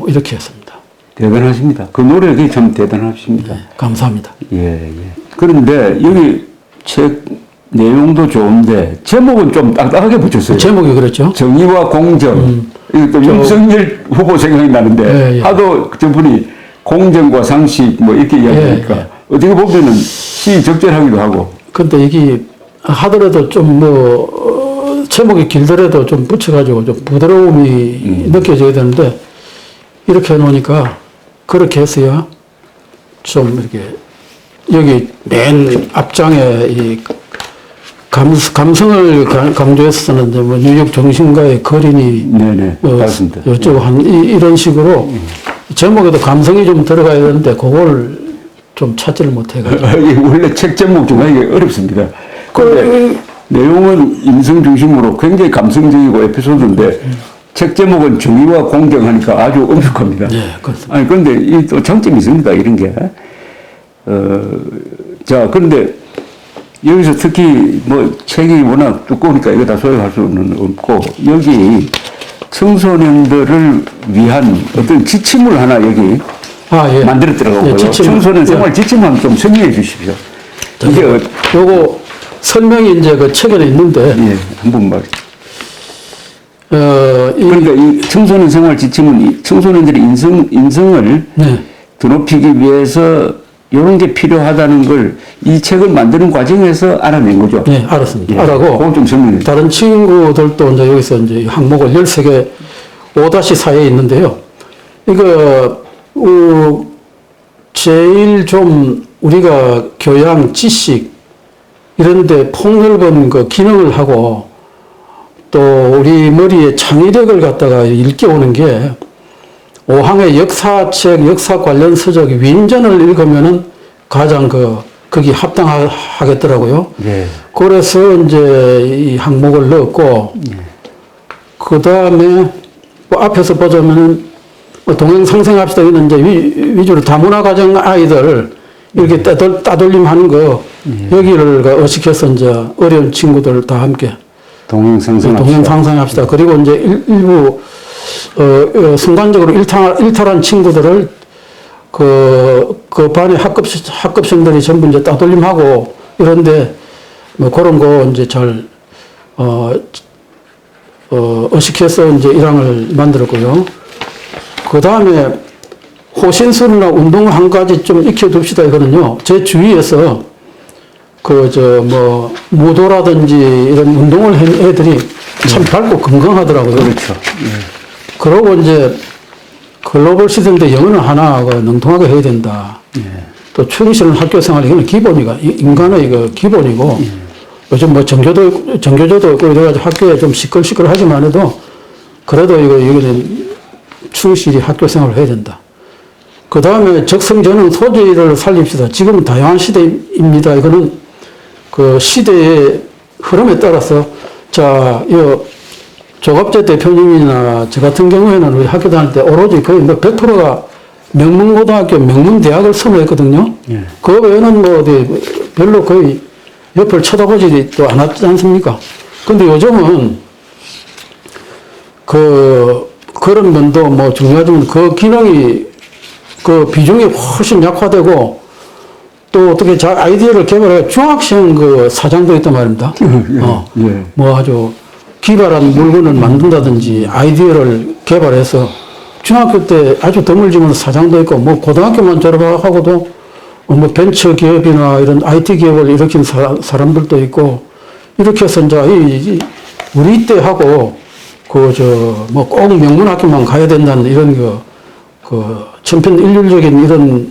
이렇게 했습니다. 대단하십니다. 그 노력이 참 대단하십니다. 네, 감사합니다. 예. 그런데 여기 책 내용도 좋은데 제목은 좀 딱딱하게 붙였어요. 제목이 그랬죠. 정의와 공정. 이것도 윤석열 후보 생각이 나는데 하도 저분이 공정과 상식 뭐 이렇게 이야기하니까 어떻게 보면은 시적절하기도 하고. 근데 이게 하더라도 좀 제목이 길더라도 좀 붙여가지고 좀 부드러움이 느껴져야 되는데 이렇게 해놓으니까 그렇게 했어야 좀 이렇게 여기 맨 앞장에 이 감성을 강조해서 쓰는데 뭐 뉴욕 정신가의 거린이 맞습니다. 이런 식으로 제목에도 감성이 좀 들어가야 되는데 그걸 좀 찾지를 못해가지고. 원래 책 제목 정하기가 어렵습니다. 그런데 내용은 인성 중심으로 굉장히 감성적이고 에피소드인데 책 제목은 정의와 공정하니까 아주 엄격합니다. 예, 그렇습니다. 아니, 그런데 이 또 장점이 있습니다. 이런 게. 자, 그런데 여기서 특히 뭐 책이 워낙 두꺼우니까 이거 다 소개할 수는 없고, 여기 청소년들을 위한 어떤 지침을 하나 여기 예. 만들었더라고요. 예, 지침. 청소년 생활 지침을 한번 좀 설명해 주십시오. 이게 요거 설명이 이제 그 책에 있는데, 예, 한 번만. 그러니까 이 청소년 생활 지침은 이 청소년들의 인성을 네. 드높이기 위해서 이런 게 필요하다는 걸 이 책을 만드는 과정에서 알아낸 거죠. 네, 알았습니다. 예, 알아고. 그거 좀 설명해 주세요. 다른 친구들도 이제 여기서 이제 항목을 13개 5-4에 있는데요. 이거, 제일 좀 우리가 교양, 지식, 이런데 폭넓은 그 기능을 하고 또 우리 머리에 창의력을 갖다가 일깨우는 게 오항의 역사책, 역사 관련 서적 위인전을 읽으면은 가장 거기 합당하겠더라고요. 예. 그래서 이제 이 항목을 넣었고, 그 다음에 뭐 앞에서 보자면은 뭐 동행상생합시다 이런 이제 위주로 다문화 가정 아이들 이렇게 따돌림하는 거 여기를 의식해서 이제 어려운 친구들 다 함께 동행상생합시다. 그리고 이제 일부 순간적으로 일탈한 친구들을 그 반의 학급생들이 전부 이제 따돌림하고 이런데 뭐 그런 거 이제 잘 의식해서 이제 일항을 만들었고요. 그 다음에 호신술이나 운동 한 가지 좀 익혀둡시다 이거는요. 제 주위에서 무도라든지 이런 운동을 한 애들이 참 밝고 건강하더라고요. 그렇죠. 그러고 이제 글로벌 시대인데 영어는 하나 능통하게 해야 된다. 또 충실한 학교 생활 이거는 기본이가 인간의 이거 기본이고 요즘 뭐 정교조도 있고 이래가지고 학교에 좀 시끌시끌하지만 해도 그래도 이거는 충실히 학교 생활을 해야 된다. 그 다음에 적성전능 소재를 살립시다. 지금은 다양한 시대입니다. 이거는 그 시대의 흐름에 따라서 이 조갑재 대표님이나 저 같은 경우에는 우리 학교 다닐 때 오로지 거의 뭐 100%가 명문고등학교, 명문대학을 선호했거든요. 그 외에는 뭐 어디 별로 거의 옆을 쳐다보지도 않았지 않습니까? 근데 요즘은 그런 면도 뭐 중요하지만 그 기능이 그 비중이 훨씬 약화되고 또 어떻게 아이디어를 개발해 중학생 사장도 있단 말입니다. 뭐 아주 기발한 물건을 만든다든지 아이디어를 개발해서 중학교 때 아주 드물지만 사장도 있고 뭐 고등학교만 졸업하고도 뭐 벤처 기업이나 이런 IT 기업을 일으킨 사람들도 있고 이렇게 해서 이제 우리 때하고 뭐 꼭 명문 학교만 가야 된다는 이런 천편일률적인 이런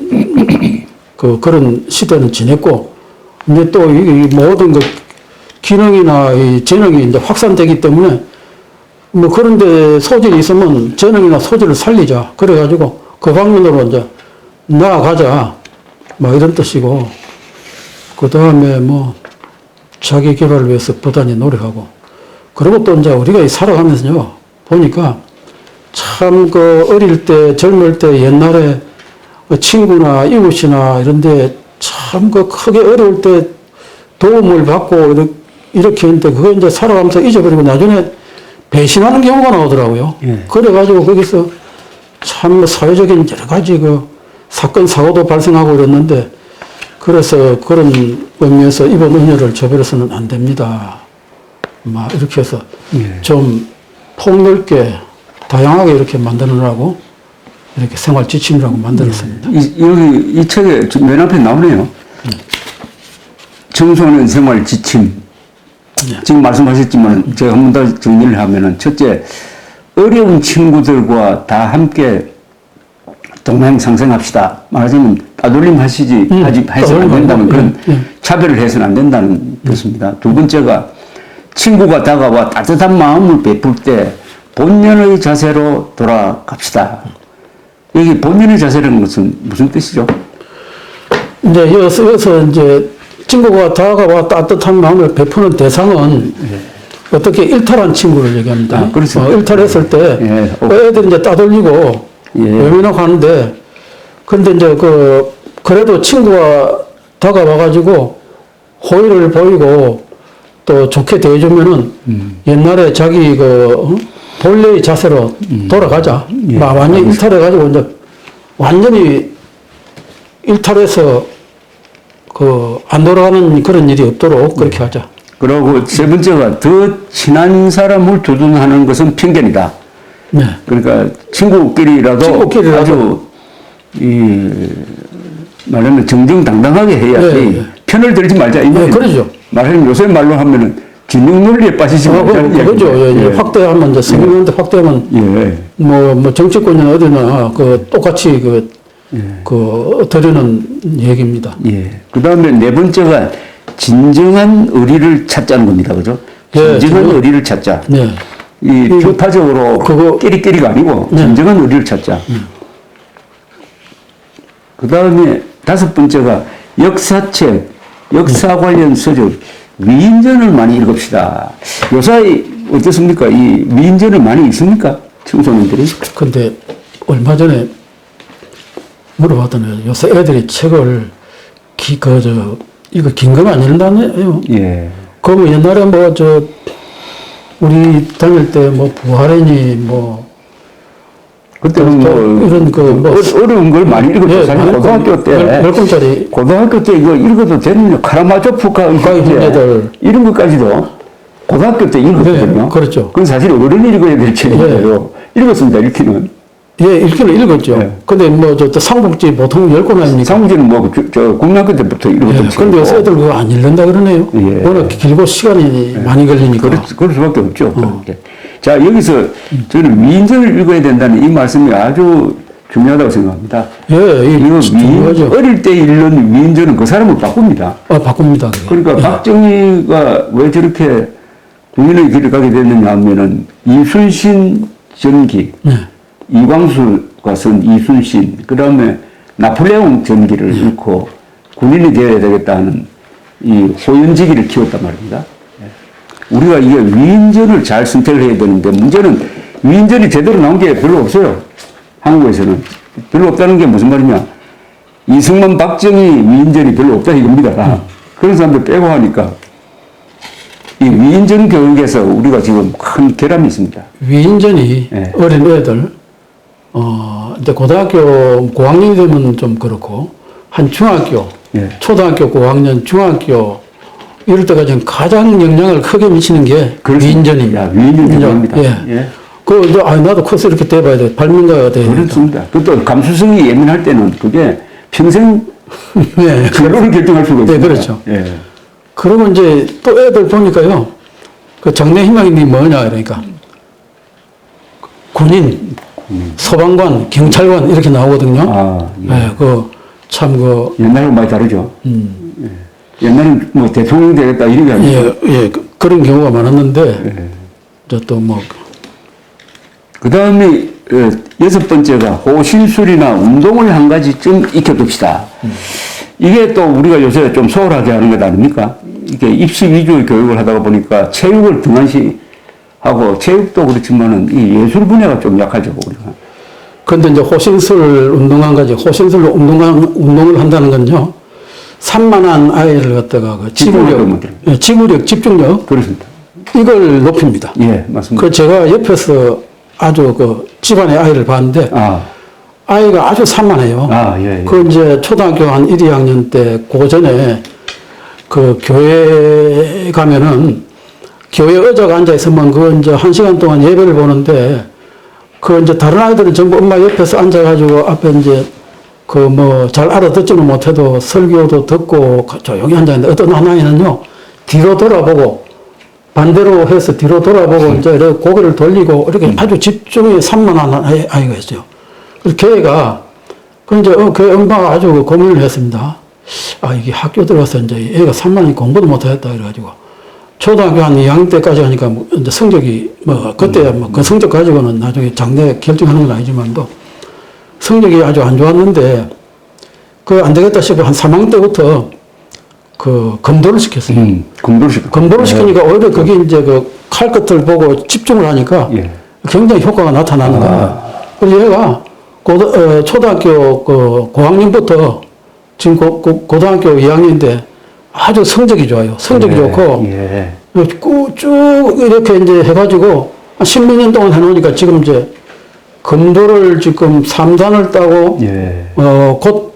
그런 시대는 지냈고 이제 또 이 모든 기능이나 이 재능이 이제 확산되기 때문에 뭐 그런데 소질이 있으면 재능이나 소질을 살리자. 그래가지고 그 방면으로 이제 나아가자. 뭐 이런 뜻이고 그 다음에 뭐 자기 개발을 위해서 부단히 노력하고 그리고 또 이제 우리가 살아가면서요 보니까 참 어릴 때 젊을 때 옛날에 친구나 이웃이나 이런데 참 크게 어려울 때 도움을 받고 이렇게 했는데 그거 이제 살아가면서 잊어버리고 나중에 배신하는 경우가 나오더라고요. 그래가지고 거기서 참 사회적인 여러 가지 사건 사고도 발생하고 이랬는데 그래서 그런 의미에서 이번 은혜를 저버려서는 안 됩니다. 막 이렇게 해서 좀 폭넓게 다양하게 이렇게 만들어라고 이렇게 생활 지침이라고 만들었습니다. 이 책에 맨 앞에 나오네요. 청소년 생활 지침. 지금 말씀하셨지만 제가 한 번 더 정리를 하면은 첫째, 어려운 친구들과 다 함께 동행상생합시다. 말하자면 따돌림 해서는 안 된다는 그런 차별을 해서는 안 된다는 뜻입니다. 두 번째가 친구가 다가와 따뜻한 마음을 베풀 때 본연의 자세로 돌아갑시다. 여기 본연의 자세라는 것은 무슨 뜻이죠? 이제 여기서 이제 친구가 다가와 따뜻한 마음을 베푸는 대상은 어떻게 일탈한 친구를 얘기합니다. 아, 그렇습니다. 일탈했을 때 예. 애들이 이제 따돌리고 예. 외면하고 하는데 근데 이제 그래도 친구가 다가와가지고 호의를 보이고 또 좋게 대해주면은 옛날에 자기 본래의 자세로 돌아가자. 예. 완전히 일탈해가지고 이제 완전히 일탈해서 안 돌아가는 그런 일이 없도록 그렇게 하자. 그리고 세 번째가 더 친한 사람을 두둔하는 것은 편견이다. 네. 그러니까 친구끼리라도 아주 말하면 정정당당하게 해야지 네. 편을 들지 말자 이 말이에요. 그러죠. 말하면 요새 말로 하면은 진영 논리에 빠지지 말자. 그거죠. 예. 확대하면 이제 성인한테 확대하면 예. 뭐 정치권이나 어디나 똑같이 드리는 얘기입니다. 예. 그 다음에 네 번째가 진정한 의리를 찾자는 겁니다. 그죠? 예, 진정한 의리를 찾자. 네. 이 편파적으로 끼리끼리가 아니고 네. 진정한 의리를 찾자. 그 다음에 다섯 번째가 역사책, 역사 관련 서적, 위인전을 많이 읽읍시다. 요새 어떻습니까? 이 위인전을 많이 읽습니까? 청소년들이? 근데 얼마 전에 물어봤더니 요새 애들이 책을 이거 긴급 안 읽는다네요. 예. 그러면 옛날에 우리 다닐 때 부활이니 그때는 이런 어려운 걸 많이 읽었죠. 예, 사실 고등학교 때. 10권짜리. 고등학교 때 이거 읽어도 되는 카라마조프가 문제들. 이런 것까지도 고등학교 때 읽었거든요. 네, 그렇죠. 그건 사실 어른이 읽어야 될 책이에요. 읽었습니다, 읽기는. 예, 읽기는 읽었죠. 예. 근데 삼국지 보통 10권 아닙니까? 삼국지는 국민학교 때부터 읽었던 책. 근데 요새 애들 그거 안 읽는다 그러네요. 예. 워낙 길고 시간이 많이 걸리니까. 그럴 수밖에 없죠. 그렇게. 자, 여기서 저는 위인전을 읽어야 된다는 이 말씀이 아주 중요하다고 생각합니다. 예, 이거 중요하죠. 어릴 때 읽는 위인전은 그 사람을 바꿉니다. 바꿉니다. 그게. 그러니까 박정희가 왜 저렇게 국민의 길을 가게 됐느냐 하면은 이순신 전기, 이광수가 쓴 이순신, 그 다음에 나폴레옹 전기를 읽고 군인이 되어야 되겠다 하는 이 호연지기를 키웠단 말입니다. 우리가 이게 위인전을 잘 선택을 해야 되는데 문제는 위인전이 제대로 나온 게 별로 없어요. 한국에서는. 별로 없다는 게 무슨 말이냐. 이승만, 박정희 위인전이 별로 없다 이겁니다. 그런 사람들 빼고 하니까 이 위인전 교육에서 우리가 지금 큰 결함이 있습니다. 위인전이 예. 어린 애들, 이제 고등학교 고학년이 되면 좀 그렇고, 한 중학교, 예. 초등학교 고학년, 중학교, 이럴 때까지는 가장 영향을 크게 미치는 게 위인전입니다. 야, 위인전 중요합니다. 예. 예. 나도 커서 이렇게 돼봐야 돼. 발명가가 돼야 돼. 그렇습니다. 또 감수성이 예민할 때는 그게 평생 네. 결론을 결정할 수가 있습니다. 네, 그렇죠. 예. 그러면 이제 또 애들 보니까요, 장래 희망이 뭐냐, 이러니까. 군인, 소방관, 경찰관, 이렇게 나오거든요. 아, 예. 네, 옛날하고 많이 다르죠. 예. 옛날엔 대통령 되겠다 이런 게 아니고. 그런 경우가 많았는데, 예. 이제 또 그 다음에 여섯 번째가 호신술이나 운동을 한 가지 좀 익혀둡시다. 이게 또 우리가 요새 좀 소홀하게 하는 것 아닙니까? 이게 입시 위주의 교육을 하다가 보니까 체육을 등한시하고 체육도 그렇지만은 이 예술 분야가 좀 약하죠, 우리가. 근데 이제 호신술 운동한 가지, 호신술 운동을 한다는 건요, 산만한 아이를 갖다가 지구력, 집중력, 그렇습니다. 이걸 높입니다. 예, 맞습니다. 제가 옆에서 아주 집안의 아이를 봤는데, 아이가 아주 산만해요. 예. 이제 초등학교 한 1, 2학년 때, 그 전에 교회 가면은, 교회 의자가 앉아있으면 이제 1시간 동안 예배를 보는데, 이제 다른 아이들은 전부 엄마 옆에서 앉아가지고 앞에 이제 잘 알아듣지는 못해도 설교도 듣고 조용히 앉아있는데 어떤 하나에는요, 뒤로 돌아보고, 반대로 해서 뒤로 돌아보고 이제 이렇게 고개를 돌리고 이렇게 아주 집중에 산만한 아이가 있어요. 그래서 걔가, 이제 그 엄마가 아주 고민을 했습니다. 이게 학교 들어가서 이제 애가 산만히 공부도 못하겠다 그래가지고 초등학교 한 2학년 때까지 하니까 이제 성적이 그때 그 성적 가지고는 나중에 장래 결정하는 건 아니지만도 성적이 아주 안 좋았는데 안 되겠다 싶어 한 3학년 때부터 그 검도를 시켰어요. 검도식. 검도를 시키니까 오히려 그게 이제 그 칼 끝을 보고 집중을 하니까 예. 굉장히 효과가 나타나는 거예요. 그래서 얘가 초등학교 그 고학년부터 지금 고등학교 2학년인데 아주 성적이 좋아요. 성적이 예. 좋고 예. 쭉 이렇게 이제 해가지고 한 10몇 년 동안 해놓으니까 지금 이제 검도를 지금 3단을 따고 예. 곧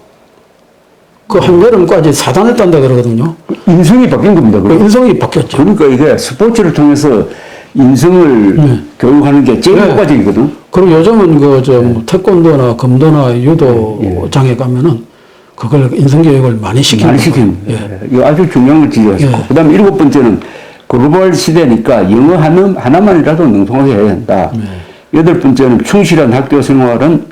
그 한여름까지 4단을 딴다 그러거든요. 인성이 바뀐 겁니다. 그 인성이 바뀌었죠. 그러니까 이게 스포츠를 통해서 인성을 교육하는 게 제일 네. 효과적이거든. 그리고 요즘은 뭐 태권도나 검도나 유도장에 가면은 그걸 인성교육을 많이 시키는 많이 시키는 거예요. 거예요. 이거 아주 중요한 걸 지적하셨고. 예. 그 다음에 7번째는 글로벌 시대니까 영어 하나만이라도 능통하게 해야 한다. 8번째는 충실한 학교 생활은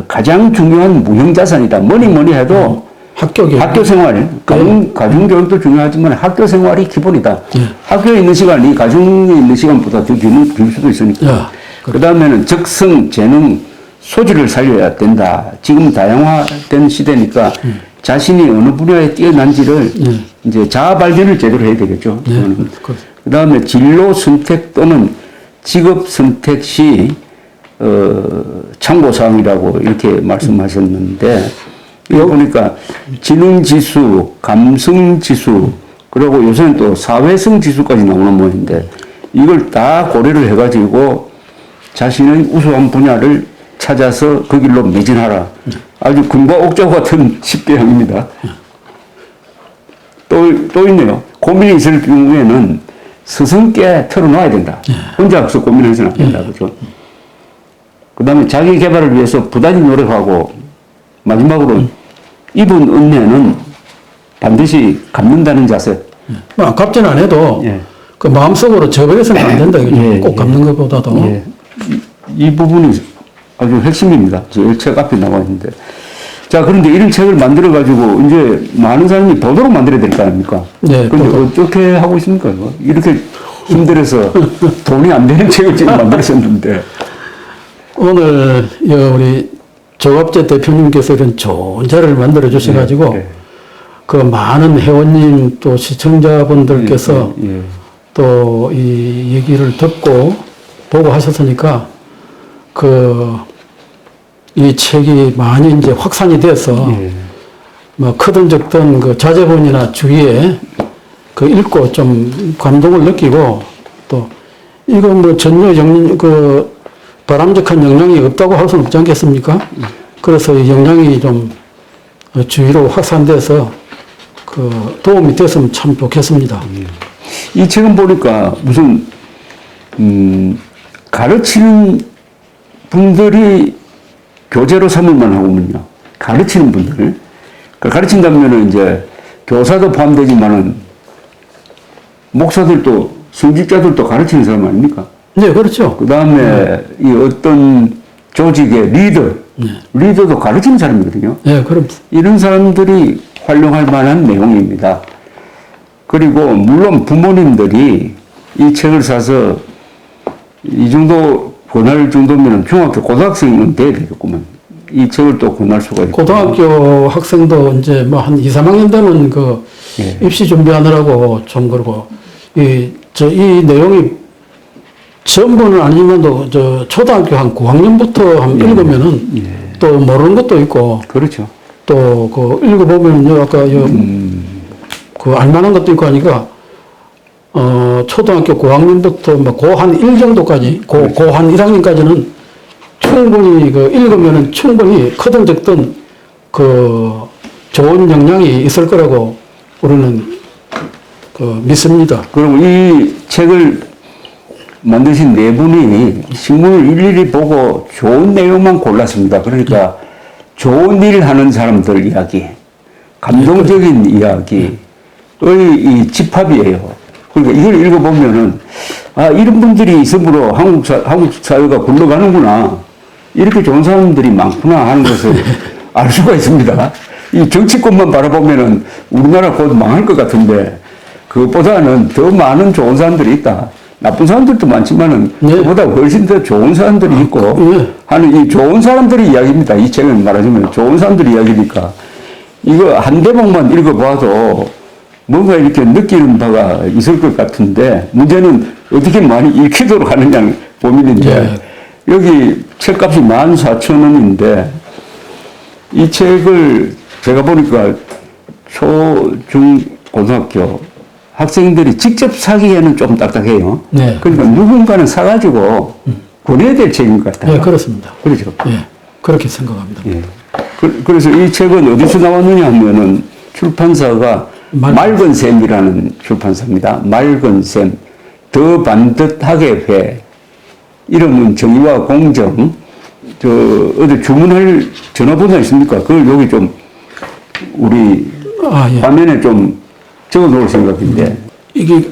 가장 중요한 무형자산이다. 뭐니 해도 학교 생활, 가정교육도 중요하지만 학교 생활이 기본이다. 학교에 있는 시간이 가정에 있는 시간보다 더 길 수도 있으니까. 그 다음에는 적성, 재능, 소질을 살려야 된다. 지금 다양화된 시대니까 자신이 어느 분야에 뛰어난지를 이제 자아 발견을 제대로 해야 되겠죠. 그 다음에 진로 선택 또는 직업 선택 시, 참고사항이라고 이렇게 말씀하셨는데, 이거 보니까 지능지수, 감성지수, 그리고 요새는 또 사회성 지수까지 나오는 모양인데, 이걸 다 고려를 해가지고 자신의 우수한 분야를 찾아서 그 길로 매진하라. 아주 금과 옥자와 같은 10개형입니다. 또 있네요. 고민이 있을 경우에는 스승께 털어놔야 된다. 혼자서 고민해서는 안 된다. 그죠? 그 다음에 자기 개발을 위해서 부단히 노력하고, 마지막으로 입은 은혜는 반드시 갚는다는 자세. 갚지는 안 해도 그 마음속으로 저버려서는 안 된다. 꼭 갚는 것보다도. 이 부분이 아주 핵심입니다. 저 책 앞에 나와 있는데. 자, 그런데 이런 책을 만들어가지고 이제 많은 사람이 보도록 만들어야 될 거 아닙니까? 네. 그런데 어떻게 하고 있습니까? 이거? 이렇게 힘들어서 돈이 안 되는 책을 지금 만들었었는데. 오늘 우리 조갑재 대표님께서 이런 좋은 자료를 만들어 주셔가지고 그 많은 회원님 또 시청자분들께서 또 이 얘기를 듣고 보고 하셨으니까 이 책이 많이 이제 확산이 돼서 뭐 크든 적든 그 자제분이나 주위에 그 읽고 좀 감동을 느끼고 또 이거 뭐 전혀 바람직한 영향이 없다고 할 수는 없지 않겠습니까? 그래서 이 영향이 좀 주위로 확산돼서 그 도움이 됐으면 참 좋겠습니다. 이 책은 보니까 무슨 가르치는 분들이 교재로 삼을만 하고는요. 가르치는 분들. 그러니까 가르친다면은 이제 교사도 포함되지만은 목사들도 성직자들도 가르치는 사람 아닙니까? 네, 그렇죠. 그 다음에 이 어떤 조직의 리더도 가르치는 사람이거든요. 네, 그럼 이런 사람들이 활용할 만한 내용입니다. 그리고 물론 부모님들이 이 책을 사서 이 정도 권할 정도면 중학교 고등학생은 돼야 되겠구만. 이 책을 또 권할 수가 있고. 고등학교 학생도 이제 뭐 한 2, 3학년 되면 그 입시 준비하느라고 좀 그러고 이 내용이 전부는 아니면도 초등학교 한 9학년부터 한 읽으면은 또 모르는 것도 있고. 그렇죠. 또 그 읽어보면요, 아까 그 알만한 것도 있고 하니까 초등학교 9학년부터 뭐 고한 1 정도까지, 고한 1학년까지는 충분히 읽으면은 충분히 크든 적든 좋은 영향이 있을 거라고 우리는 믿습니다. 그럼 이 책을 만드신 네 분이 신문을 일일이 보고 좋은 내용만 골랐습니다. 그러니까 좋은 일 하는 사람들 이야기, 감동적인 이야기의 이 집합이에요. 그러니까 이걸 읽어보면은, 이런 분들이 있으므로 한국 사회가 굴러가는구나. 이렇게 좋은 사람들이 많구나 하는 것을 알 수가 있습니다. 이 정치권만 바라보면은 우리나라 곧 망할 것 같은데, 그것보다는 더 많은 좋은 사람들이 있다. 나쁜 사람들도 많지만은 그보다 훨씬 더 좋은 사람들이 있고 하는 이 좋은 사람들의 이야기입니다. 이 책은 말하자면 좋은 사람들의 이야기니까 이거 한 대목만 읽어봐도 뭔가 이렇게 느끼는 바가 있을 것 같은데 문제는 어떻게 많이 읽히도록 하느냐는 고민인데 여기 책값이 14,000원인데 이 책을 제가 보니까 초, 중, 고등학교 학생들이 직접 사기에는 좀 딱딱해요. 네. 그러니까 누군가는 사가지고 보내야 될 책인 것 같아요. 네, 그렇습니다. 그렇죠. 예, 그렇게 생각합니다. 예. 그래서 이 책은 어디서 나왔느냐 하면은 출판사가 맑은 샘이라는 출판사입니다. 맑은 샘, 더 반듯하게 회. 이름은 정의와 공정. 어디 주문할 전화번호 있습니까? 그걸 여기 좀 우리 예. 화면에 좀 적어 놓을 생각인데. 이게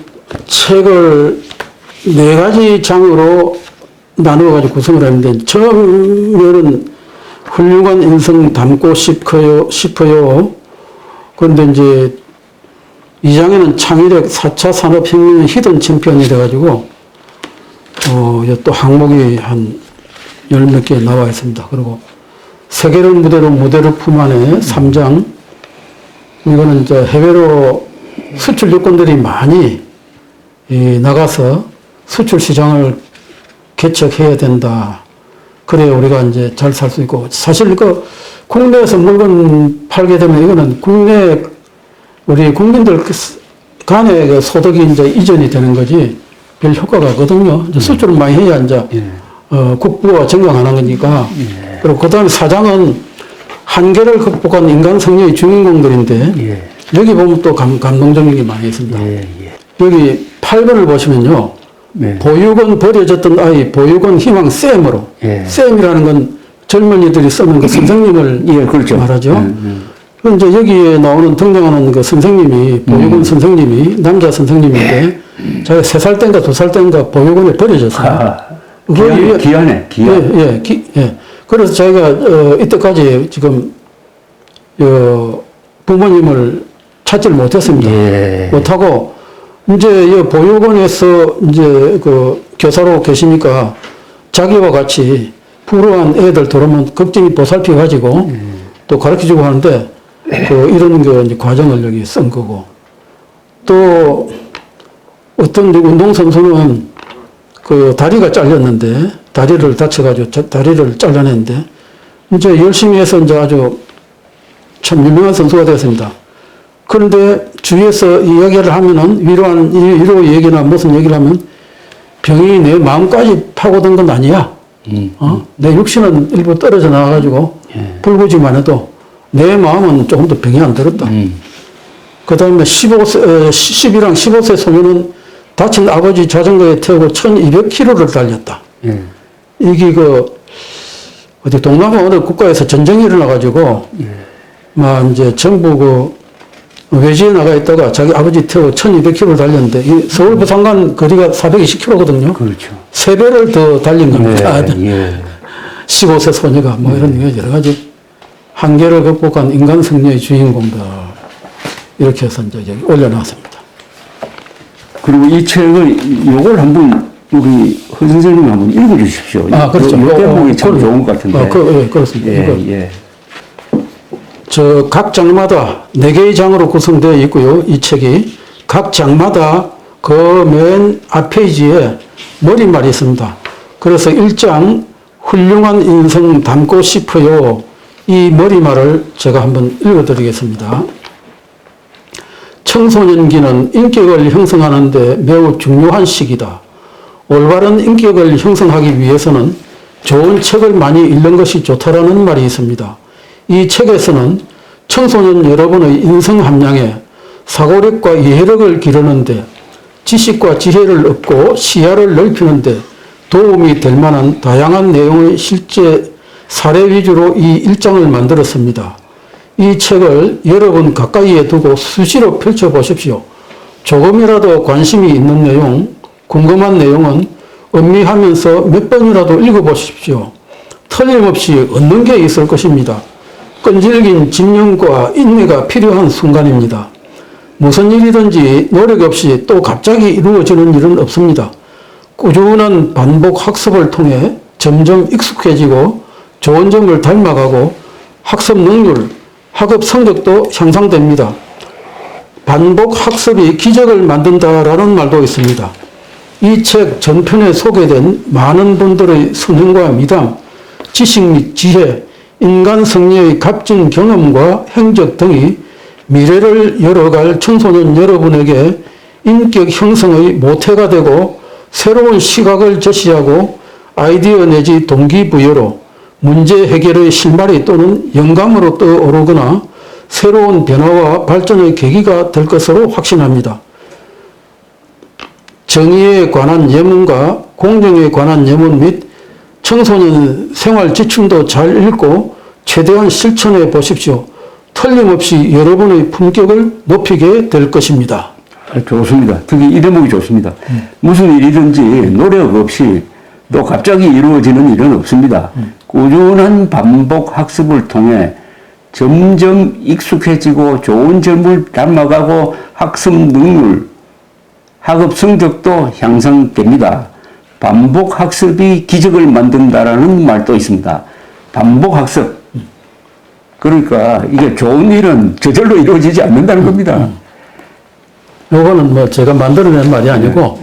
책을 4가지 장으로 나누어가지고 구성을 했는데, 처음에는 훌륭한 인성 담고 싶어요. 그런데 이제 2장에는 창의력 4차 산업혁명의 히든 챔피언이 돼가지고, 또 항목이 한 10몇 개 나와 있습니다. 그리고 세계를 무대로 품 안에 3장, 이거는 이제 해외로 수출 요건들이 많이 나가서 수출 시장을 개척해야 된다. 그래야 우리가 이제 잘 살 수 있고, 사실 국내에서 물건 팔게 되면 이거는 우리 국민들 간의 그 소득이 이제 이전이 되는 거지 별 효과가 없거든요. 이제 수출을 많이 해야 이제 국부가 정강하는 거니까. 그리고 그 다음에 4장은 한계를 극복한 인간 성녀의 주인공들인데 여기 보면 또 감동적인 게 많이 있습니다. 여기 8번을 보시면요. 보육원 버려졌던 아이, 보육원 희망 쌤으로. 쌤이라는 건 젊은이들이 쓰는 그 선생님을 그렇죠. 말하죠. 그런데 여기에 나오는 등장하는 그 선생님이, 보육원 선생님이 남자 선생님인데 자기가 3살 때인가 2살 때인가 보육원에 버려졌어요. 기한에. 예. 그래서 자기가 이때까지 지금 부모님을 찾지를 못했습니다. 못하고 이제 이 보육원에서 이제 그 교사로 계시니까 자기와 같이 불우한 애들 들어오면 걱정이 보살펴 가지고 또 가르쳐 주고 하는데 이런 그 이제 과정을 여기 쓴 거고, 또 어떤 운동선수는 그 다리가 잘렸는데 다리를 다쳐가지고 다리를 잘라냈는데 이제 열심히 해서 이제 아주 참 유명한 선수가 되었습니다. 그런데 주위에서 이야기를 하면은 위로 얘기나 무슨 얘기를 하면 병이 내 마음까지 파고든 건 아니야. 내 육신은 일부 떨어져 나와가지고 불구지만 해도 내 마음은 조금 더 병이 안 들었다. 그 다음에 11랑 15세 소녀는 다친 아버지 자전거에 태우고 1200km를 달렸다. 이게 어디 동남아 어느 국가에서 전쟁이 일어나가지고, 막 이제 전부 외지에 나가 있다가 자기 아버지 태우고 1200km를 달렸는데, 이 서울 부산간 거리가 420km거든요. 그렇죠. 3배를 더 달린 겁니다. 15세 소녀가 뭐 이런 여러 가지 한계를 극복한 인간 승리의 주인공들. 이렇게 해서 이제 여기 올려놨습니다. 그리고 이 책을 요걸 한번 우리 허 선생님 한번 읽어주십시오. 그렇죠. 이 대목이 참 좋은 것 같은데. 그렇습니다. 각 장마다 4개의 장으로 구성되어 있고요. 이 책이 각 장마다 그 맨 앞페이지에 머리말이 있습니다. 그래서 1장 훌륭한 인성 담고 싶어요. 이 머리말을 제가 한번 읽어드리겠습니다. 청소년기는 인격을 형성하는 데 매우 중요한 시기다. 올바른 인격을 형성하기 위해서는 좋은 책을 많이 읽는 것이 좋다라는 말이 있습니다. 이 책에서는 청소년 여러분의 인성 함량에 사고력과 이해력을 기르는데 지식과 지혜를 얻고 시야를 넓히는데 도움이 될 만한 다양한 내용의 실제 사례 위주로 이 1장을 만들었습니다. 이 책을 여러분 가까이에 두고 수시로 펼쳐보십시오. 조금이라도 관심이 있는 내용, 궁금한 내용은 음미하면서 몇 번이라도 읽어보십시오. 틀림없이 얻는 게 있을 것입니다. 끈질긴 집념과 인내가 필요한 순간입니다. 무슨 일이든지 노력 없이 또 갑자기 이루어지는 일은 없습니다. 꾸준한 반복 학습을 통해 점점 익숙해지고 좋은 점을 닮아가고 학습 능률, 학업 성적도 향상됩니다. 반복 학습이 기적을 만든다라는 말도 있습니다. 이 책 전편에 소개된 많은 분들의 선행과 미담, 지식 및 지혜, 인간 성리의 값진 경험과 행적 등이 미래를 열어갈 청소년 여러분에게 인격 형성의 모태가 되고 새로운 시각을 제시하고 아이디어 내지 동기부여로 문제 해결의 실마리 또는 영감으로 떠오르거나 새로운 변화와 발전의 계기가 될 것으로 확신합니다. 정의에 관한 예문과 공정에 관한 예문 및 청소년 생활 지침도 잘 읽고 최대한 실천해 보십시오. 틀림없이 여러분의 품격을 높이게 될 것입니다. 좋습니다. 특히 이 대목이 좋습니다. 무슨 일이든지 노력 없이 또 갑자기 이루어지는 일은 없습니다. 꾸준한 반복 학습을 통해 점점 익숙해지고 좋은 점을 닮아가고 학습 능률, 학업 성적도 향상됩니다. 반복 학습이 기적을 만든다라는 말도 있습니다. 반복 학습. 그러니까 이게 좋은 일은 저절로 이루어지지 않는다는 겁니다. 요거는 뭐 제가 만들어낸 말이 아니고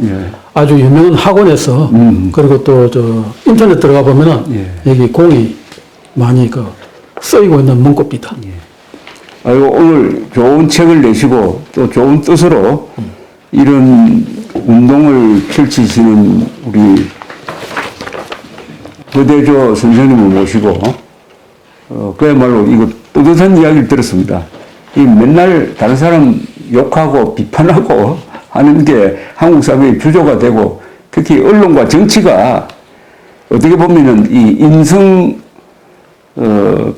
아주 유명한 학원에서 그리고 또 저 인터넷 들어가 보면은 여기 공이 많이 쓰이고 있는 문구입니다. 아이고, 오늘 좋은 책을 내시고 또 좋은 뜻으로 이런 운동을 펼치시는 우리 거대조 선생님을 모시고 그야말로 이거 뿌듯한 이야기를 들었습니다. 이 맨날 다른 사람 욕하고 비판하고 하는 게 한국 사회의 주조가 되고 특히 언론과 정치가 어떻게 보면은 이 인성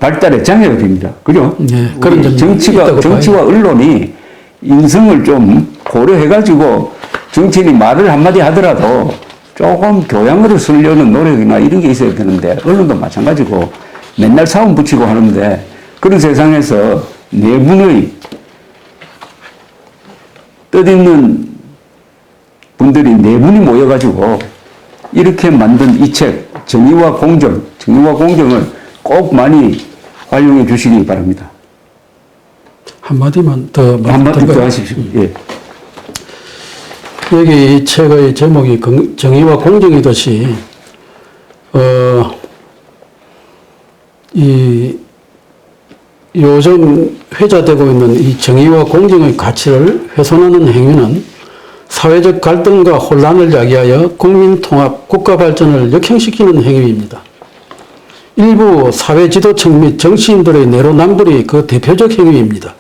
발달의 장애가 됩니다. 그죠? 네, 그런 점이 정치와 언론이 인성을 좀 고려해가지고 정치인이 말을 한마디 하더라도 조금 교양으로 쓰려는 노력이나 이런 게 있어야 되는데 언론도 마찬가지고 맨날 사원 붙이고 하는데 그런 세상에서 내분의 뜻있는 분들이 내분이 모여가지고 이렇게 만든 이 책 정의와 공정을 꼭 많이 활용해 주시기 바랍니다. 한마디만 더 한마디 더 하십시오. 예. 여기 이 책의 제목이 정의와 공정이듯이 이 요즘 회자되고 있는 이 정의와 공정의 가치를 훼손하는 행위는 사회적 갈등과 혼란을 야기하여 국민 통합, 국가 발전을 역행시키는 행위입니다. 일부 사회 지도층 및 정치인들의 내로남불이 그 대표적 행위입니다.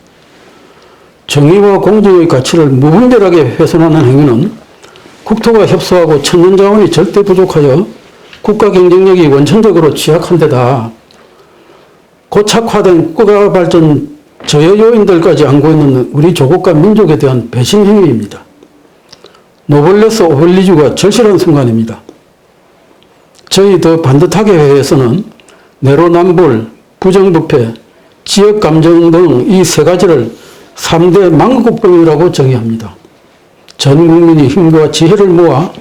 정의와 공정의 가치를 무분별하게 훼손하는 행위는 국토가 협소하고 천연자원이 절대 부족하여 국가 경쟁력이 원천적으로 취약한 데다 고착화된 국가 발전 저해 요인들까지 안고 있는 우리 조국과 민족에 대한 배신 행위입니다. 노블레스 오블리주가 절실한 순간입니다. 저희 더 반듯하게 회에서는 내로남불, 부정부패, 지역감정 등 이 세 가지를 3대 망국병이라고 정의합니다. 전 국민이 힘과 지혜를 모아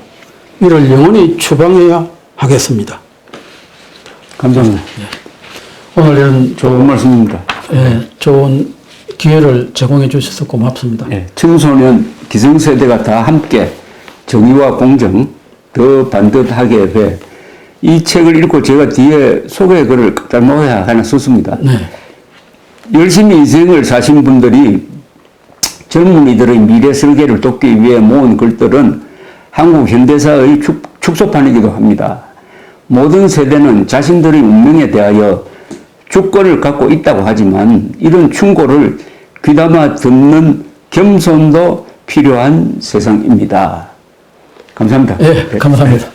이를 영원히 추방해야 하겠습니다. 감사합니다. 오늘은 좋은 말씀입니다. 좋은 기회를 제공해 주셔서 고맙습니다. 청소년 기성세대가 다 함께 정의와 공정 더 반듯하게 회. 이 책을 읽고 제가 뒤에 소개글을 깔모야 하나 썼습니다. 열심히 인생을 사신 분들이 젊은이들의 미래 설계를 돕기 위해 모은 글들은 한국 현대사의 축소판이기도 합니다. 모든 세대는 자신들의 운명에 대하여 주권을 갖고 있다고 하지만 이런 충고를 귀담아 듣는 겸손도 필요한 세상입니다. 감사합니다. 감사합니다.